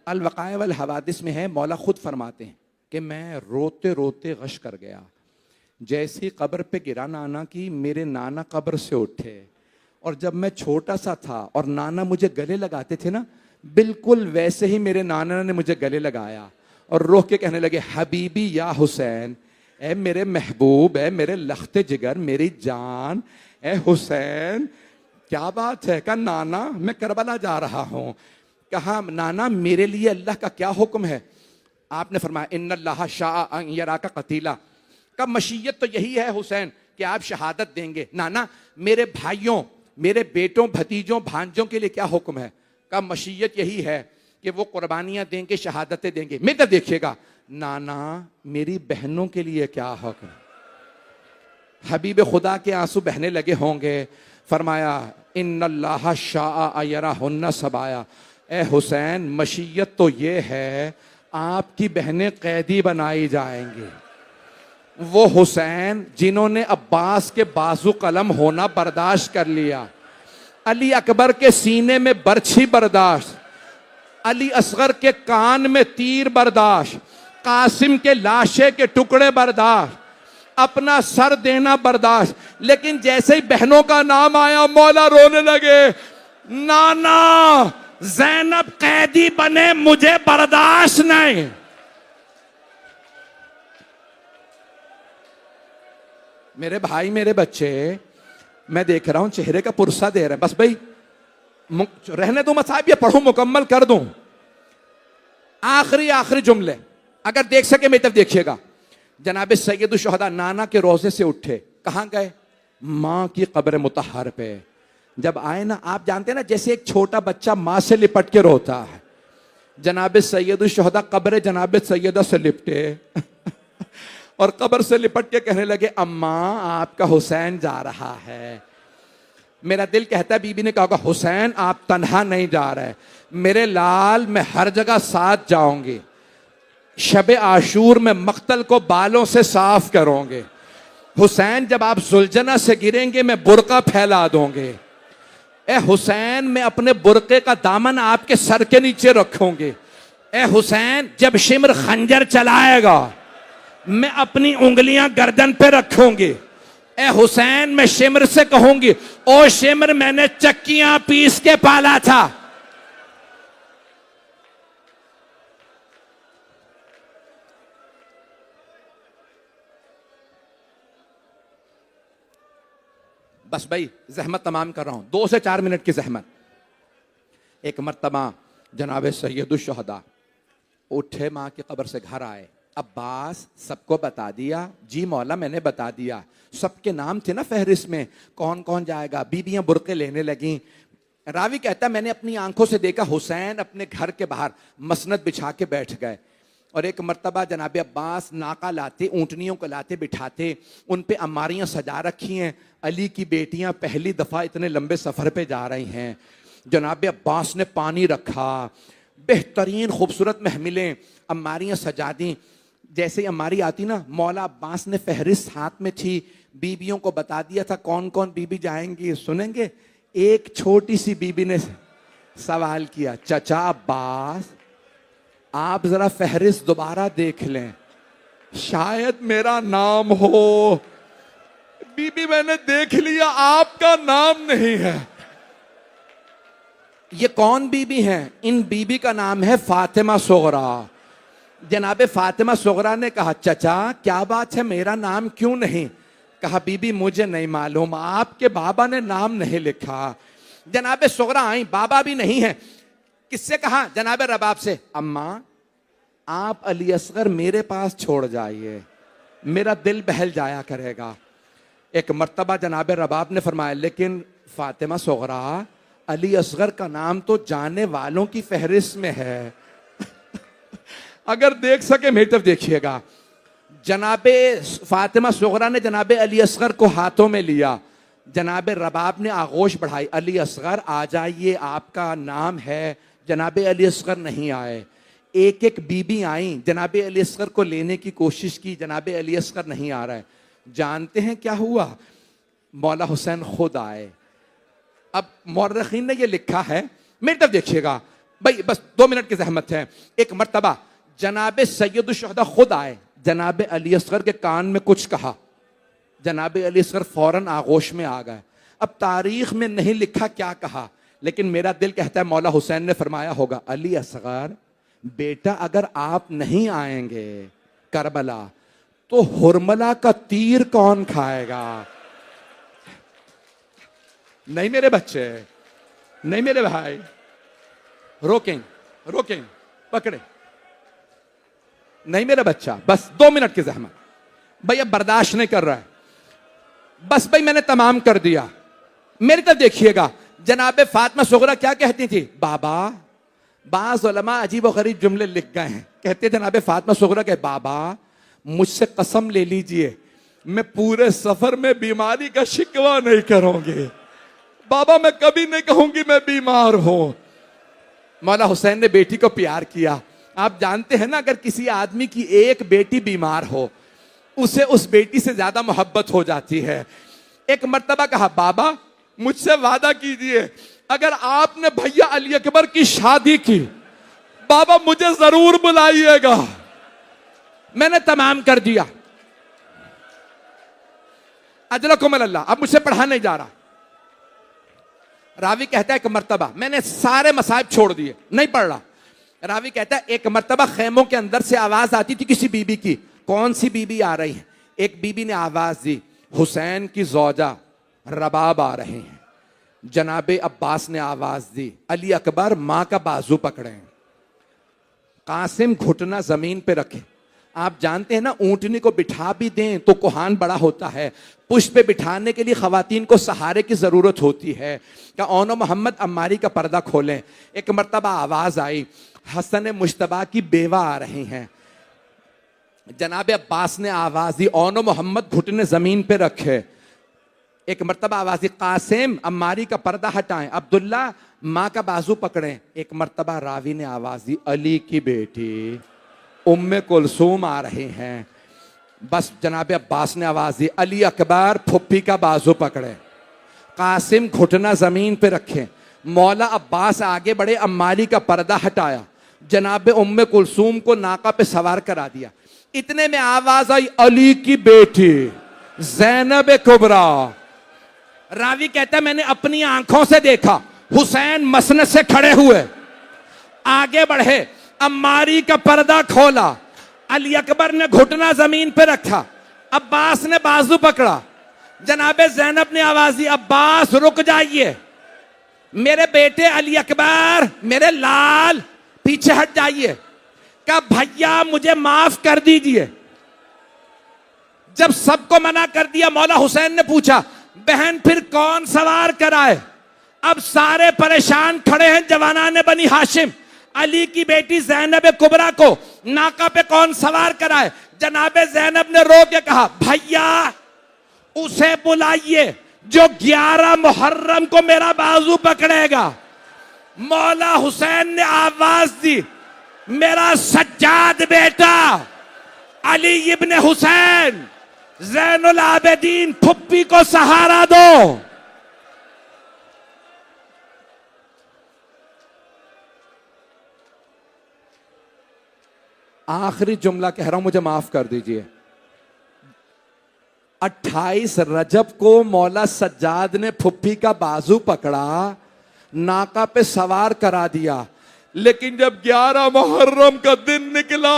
अल वक़ाया वल हवादिस में है, मौला खुद फरमाते हैं कि मैं रोते रोते गश कर गया, जैसी कब्र पे गिरा नाना की, मेरे नाना कब्र से उठे। और जब मैं छोटा सा था और नाना मुझे गले लगाते थे ना, बिल्कुल वैसे ही मेरे नाना ने मुझे गले लगाया और रोक के कहने लगे हबीबी या हुसैन, ए मेरे महबूब, ए मेरे लख्ते जिगर, मेरी जान, ए हुसैन क्या बात है? कहा नाना मैं करबला जा रहा हूँ। कहा नाना मेरे लिए अल्लाह का क्या हुक्म है? आपने फरमाया इन्नल्लाह शाअ अन यराका कतीला। का मशीयत तो यही है हुसैन कि आप शहादत देंगे। नाना मेरे भाइयों, मेरे बेटों, भतीजों, भांजों के लिए क्या हुक्म है? का मशीयत यही है कि वो कुर्बानियां देंगे, शहादतें देंगे। मेरे देखिएगा नाना मेरी बहनों के लिए क्या हुक्म? हबीब खुदा के आंसू बहने लगे होंगे। फरमाया इन्नल्लाह शाअ यराहुन्ना सबाया। ए हुसैन मशीयत तो ये है आपकी बहनें कैदी बनाई जाएंगी। वो हुसैन जिन्होंने अब्बास के बाजू कलम होना बर्दाश्त कर लिया, अली अकबर के सीने में बर्छी बर्दाश्त, अली असगर के कान में तीर बर्दाश्त, कासिम के लाशे के टुकड़े बर्दाश्त, अपना सर देना बर्दाश्त, लेकिन जैसे ही बहनों का नाम आया मौला रोने लगे। नाना ज़ैनब कैदी बने, मुझे बर्दाश्त नहीं। मेरे भाई, मेरे बच्चे, मैं देख रहा हूं चेहरे का पुरसा दे रहे हैं, बस भाई रहने दो, मसाइब ये पढ़ूं, मुकम्मल कर दूं। आखिरी जुमले अगर देख सके मेरी तरफ देखिएगा। जनाब सैयदुश शुहदा नाना के रोजे से उठे, कहां गए? मां की कब्र मुतहर पे। जब आए ना, आप जानते हैं ना, जैसे एक छोटा बच्चा माँ से लिपट के रोता है, जनाब सैयद शुहदा कब्र जनाब सैयदा से लिपटे और कब्र से लिपट के कहने लगे, अम्मा आपका हुसैन जा रहा है। मेरा दिल कहता है बीबी ने कहा होगा, हुसैन आप तन्हा नहीं जा रहे, मेरे लाल मैं हर जगह साथ जाऊंगी, शबे आशूर में मक्तल को बालों से साफ करोगे, हुसैन जब आप जुलझना से गिरेंगे मैं बुरका फैला दूंगे, ए हुसैन मैं अपने बुरके का दामन आपके सर के नीचे रखूंगी, ए हुसैन जब शिमर खंजर चलाएगा मैं अपनी उंगलियां गर्दन पे रखूंगी, ए हुसैन मैं शिमर से कहूंगी, ओ शिमर मैंने चक्कियां पीस के पाला था। बस भाई जहमत तमाम कर रहा हूं, 2 से 4 मिनट की जहमत। एक मर्तबा जनाब सैयदुश्शहदा उठे, माँ की कब्र से घर आए, अब्बास सबको बता दिया, जी मौला मैंने बता दिया, सबके नाम थे ना फहरिस्त में, कौन कौन जाएगा, बीबियां बुरके लेने लगी। रावी कहता मैंने अपनी आंखों से देखा हुसैन अपने घर के बाहर मसनद बिछा के बैठ गए, और एक मर्तबा जनाब अब्बास नाका लाते, ऊँटनियों को लाते बिठाते, उन पे अमारियाँ सजा रखी हैं, अली की बेटियां पहली दफ़ा इतने लंबे सफ़र पे जा रही हैं, जनाब अब्बास ने पानी रखा, बेहतरीन खूबसूरत महमिलें, अमारियाँ सजा दी। जैसे ही अमारी आती ना, मौला अब्बास ने फहरिस्त हाथ में थी, बीबियों को बता दिया था कौन कौन बीबी जाएंगी। सुनेंगे, एक छोटी सी बीबी ने सवाल किया, चचा अब्बास आप जरा फहरिस्त दोबारा देख लें, शायद मेरा नाम हो। बीबी मैंने देख लिया, आपका नाम नहीं है। ये कौन बीबी हैं? इन बीबी का नाम है फातिमा सुगरा। जनाबे फातिमा सुगरा ने कहा, चचा क्या बात है, मेरा नाम क्यों नहीं? कहा, बीबी मुझे नहीं मालूम, आपके बाबा ने नाम नहीं लिखा। जनाबे सुगरा आई, बाबा भी नहीं है। किससे कहा? जनाबे रबाब से, अम्मा आप अली असगर मेरे पास छोड़ जाइए, मेरा दिल बहल जाया करेगा। एक मर्तबा जनाबे रबाब ने फरमाया, लेकिन फातिमा सुगरा अली असगर का नाम तो जाने वालों की फहरिस्त में है। अगर देख सके मेरी तरफ देखिएगा, जनाबे फातिमा सुगरा ने जनाबे अली असगर को हाथों में लिया, जनाबे रबाब ने आगोश बढ़ाई, अली असगर आ जाइए, आपका नाम है। जनाबे अली असगर नहीं आए। एक एक बीबी आई, जनाबे अली असगर को लेने की कोशिश की, जनाबे अली असगर नहीं आ रहा है। जानते हैं क्या हुआ? मौला हुसैन खुद आए। अब मौर्रखीन ने ये लिखा है, मेरी तरफ देखिएगा भाई, बस 2 मिनट की जहमत है। एक मर्तबा जनाबे सैयदुश्शहदा खुद आए, जनाबे अली असगर के कान में कुछ कहा, जनाबे अली असगर फौरन आगोश में आ गए। अब तारीख में नहीं लिखा क्या कहा, लेकिन मेरा दिल कहता है मौला हुसैन ने फरमाया होगा, अली असगर बेटा अगर आप नहीं आएंगे करबला तो हुरमला का तीर कौन खाएगा? नहीं मेरे बच्चे, नहीं मेरे भाई, रोकें रोकें, पकड़े, नहीं मेरा बच्चा, बस 2 मिनट की जहमत। भाई अब बर्दाश्त नहीं कर रहा है, बस भाई मैंने तमाम कर दिया। मेरी तरफ देखिएगा, जनाबे फातिमा सुगरा क्या कहती थी? बाबा, बाज़ उलमा अजीब व गरीब जुमले लिख गए हैं, कहते जनाबे फातिमा सुगरा के, बाबा मुझसे कसम ले लीजिए मैं पूरे सफर में बीमारी का शिकवा नहीं करूंगी, बाबा मैं कभी नहीं कहूंगी मैं बीमार हूं। मौला हुसैन ने बेटी को प्यार किया। आप जानते हैं ना, अगर किसी आदमी की एक बेटी बीमार हो, उसे उस बेटी से ज्यादा मोहब्बत हो जाती है। एक मर्तबा कहा, बाबा मुझसे वादा कीजिए अगर आपने भैया अली अकबर की शादी की, बाबा मुझे जरूर बुलाइएगा। मैंने तमाम कर दिया। अजलकुमुल अल्लाह, अब मुझसे पढ़ा नहीं जा रहा। रावी कहता है एक मर्तबा मैंने सारे मसाइब छोड़ दिए, नहीं पढ़ रहा। रावी कहता है एक मर्तबा खैमों के अंदर से आवाज आती थी किसी बीबी की। कौन सी बीबी आ रही है? एक बीबी ने आवाज दी, हुसैन की जौजा रबाब आ रहे हैं। जनाबे अब्बास ने आवाज दी, अली अकबर मां का बाजू पकड़े, कासिम घुटना जमीन पे रखे, आप जानते हैं ना, ऊंटनी को बिठा भी दें तो कोहान बड़ा होता है, पुष्प पे बिठाने के लिए खवातीन को सहारे की जरूरत होती है। क्या ओनो मोहम्मद अम्मारी का पर्दा खोलें। एक मर्तबा आवाज आई, हसन मुश्तबा की बेवा आ रही हैं। जनाब अब्बास ने आवाज दी, ओनो मोहम्मद घुटने जमीन पे रखे। एक मर्तबा आवाज दी, कासिम अम्मारी का पर्दा हटाएं, अब्दुल्ला माँ का बाजू पकड़ें। एक मर्तबा रावी ने आवाज दी, अली की बेटी उम्मे कुलसूम आ रही हैं। बस जनाब अब्बास ने आवाज दी, अली अकबर फुप्पी का बाजू पकड़े, कासिम घुटना जमीन पे रखें। मौला अब्बास आगे बढ़े, अम्मारी का पर्दा हटाया, जनाब उम्मे कुलसूम को नाका पे सवार करा दिया। इतने में आवाज आई, अली की बेटी ज़ैनब कुबरा। रावी कहता है, मैंने अपनी आंखों से देखा, हुसैन मसनद से खड़े हुए, आगे बढ़े, अम्मारी का पर्दा खोला, अली अकबर ने घुटना जमीन पे रखा, अब्बास ने बाजू पकड़ा। जनाबे ज़ैनब ने आवाज दी, अब्बास रुक जाइए, मेरे बेटे अली अकबर, मेरे लाल पीछे हट जाइए। कहा भैया मुझे माफ कर दीजिए। जब सबको मना कर दिया, मौला हुसैन ने पूछा, बहन फिर कौन सवार कराए। अब सारे परेशान खड़े हैं जवानाने बनी हाशिम, अली की बेटी ज़ैनब कुबरा को नाका पे कौन सवार कराए। जनाबे ज़ैनब ने रो के कहा, भैया उसे बुलाइए जो 11 मुहर्रम को मेरा बाजू पकड़ेगा। मौला हुसैन ने आवाज दी, मेरा सज्जाद बेटा अली इब्ने हुसैन ज़ैनुल आबिदीन फुप्पी को सहारा दो। आखिरी जुमला कह रहा हूं, मुझे माफ कर दीजिए। 28 रजब को मौला सज्जाद ने फुप्पी का बाजू पकड़ा, नाका पे सवार करा दिया, लेकिन जब 11 मुहर्रम का दिन निकला,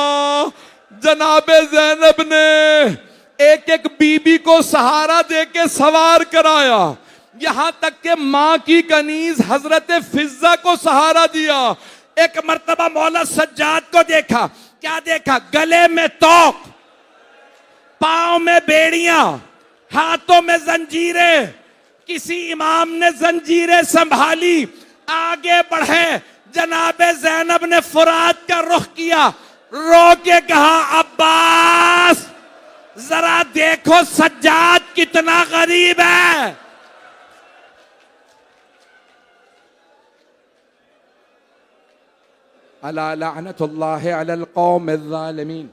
जनाबे ज़ैनब ने एक एक बीबी को सहारा देके सवार कराया, यहां तक के मां की कनीज हजरत फिजा को सहारा दिया। एक मर्तबा मौला सज्जाद को देखा, क्या देखा, गले में तोक, पांव में बेड़ियां, हाथों में जंजीरें। किसी इमाम ने जंजीरें संभाली, आगे बढ़े, जनाबे ज़ैनब ने फुरात का रुख किया, रो के कहा, अब्बास जरा देखो सज्जाद कितना गरीब है। अला लअनतुल्लाहि अलल कौमिज़ ज़ालिमीन।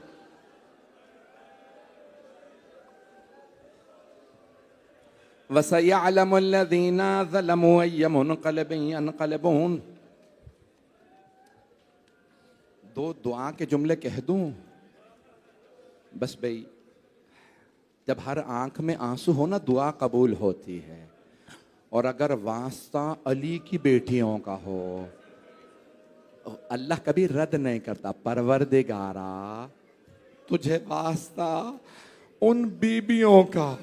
वसयअलमुल्लज़ीना ज़लमू अय्य मुनक़लिबिन यनक़लिबून। दो दुआ के जुमले कह दूं बस भाई। जब हर आंख में आंसू हो ना, दुआ कबूल होती है। और अगर वास्ता अली की बेटियों का हो, अल्लाह कभी रद्द नहीं करता। परवरदिगारा तुझे वास्ता उन बीबियों का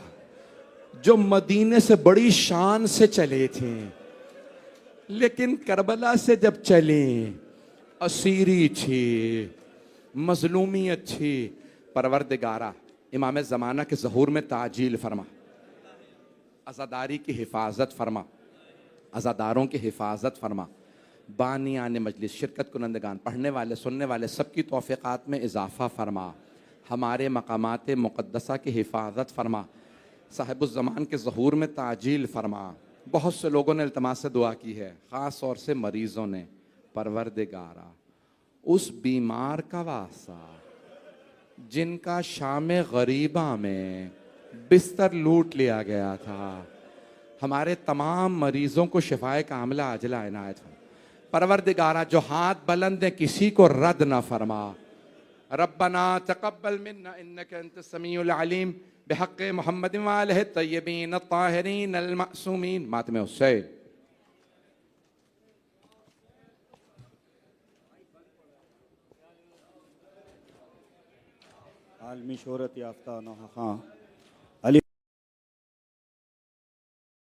जो मदीने से बड़ी शान से चले थे, लेकिन करबला से जब चले असीरी थी, मजलूमियत थी। परवरदिगारा इमाम ज़माना के ज़हूर में ताजील फरमा, अज़ादारी की हिफाजत फरमा, अज़ादारों की हिफाजत फरमा। बानियान मजलिस, शिरकत कुनंदगान, पढ़ने वाले सुनने वाले सबकी तौफ़ीक़ात में इजाफ़ा फरमा। हमारे मकामात मुक़द्दसा की हिफाजत फरमा। साहिबुज़्ज़मान के ज़हूर में ताजील फरमा। बहुत से लोगों ने इल्तमास से दुआ की है, ख़ास तौर से मरीज़ों ने। परवरदिगारा उस बीमार का वास्ता जिनका शाम गरीबा में बिस्तर लूट लिया गया था, हमारे तमाम मरीजों को शिफाए कामिला अजला इनायत फरमा। परवरदिगारा जो हाथ बुलंद है किसी को रद्द ना फरमा। रब्बना तक़ब्बल मिन्ना इन्नका अंतस समीउल अलीम बिहक़्क़ि मुहम्मदिन व आलिहि तय्यबीन अत्ताहिरीन अल मासूमीन। मातमे हुसैन। आलमी शोहरत याफ्ता नौहा खां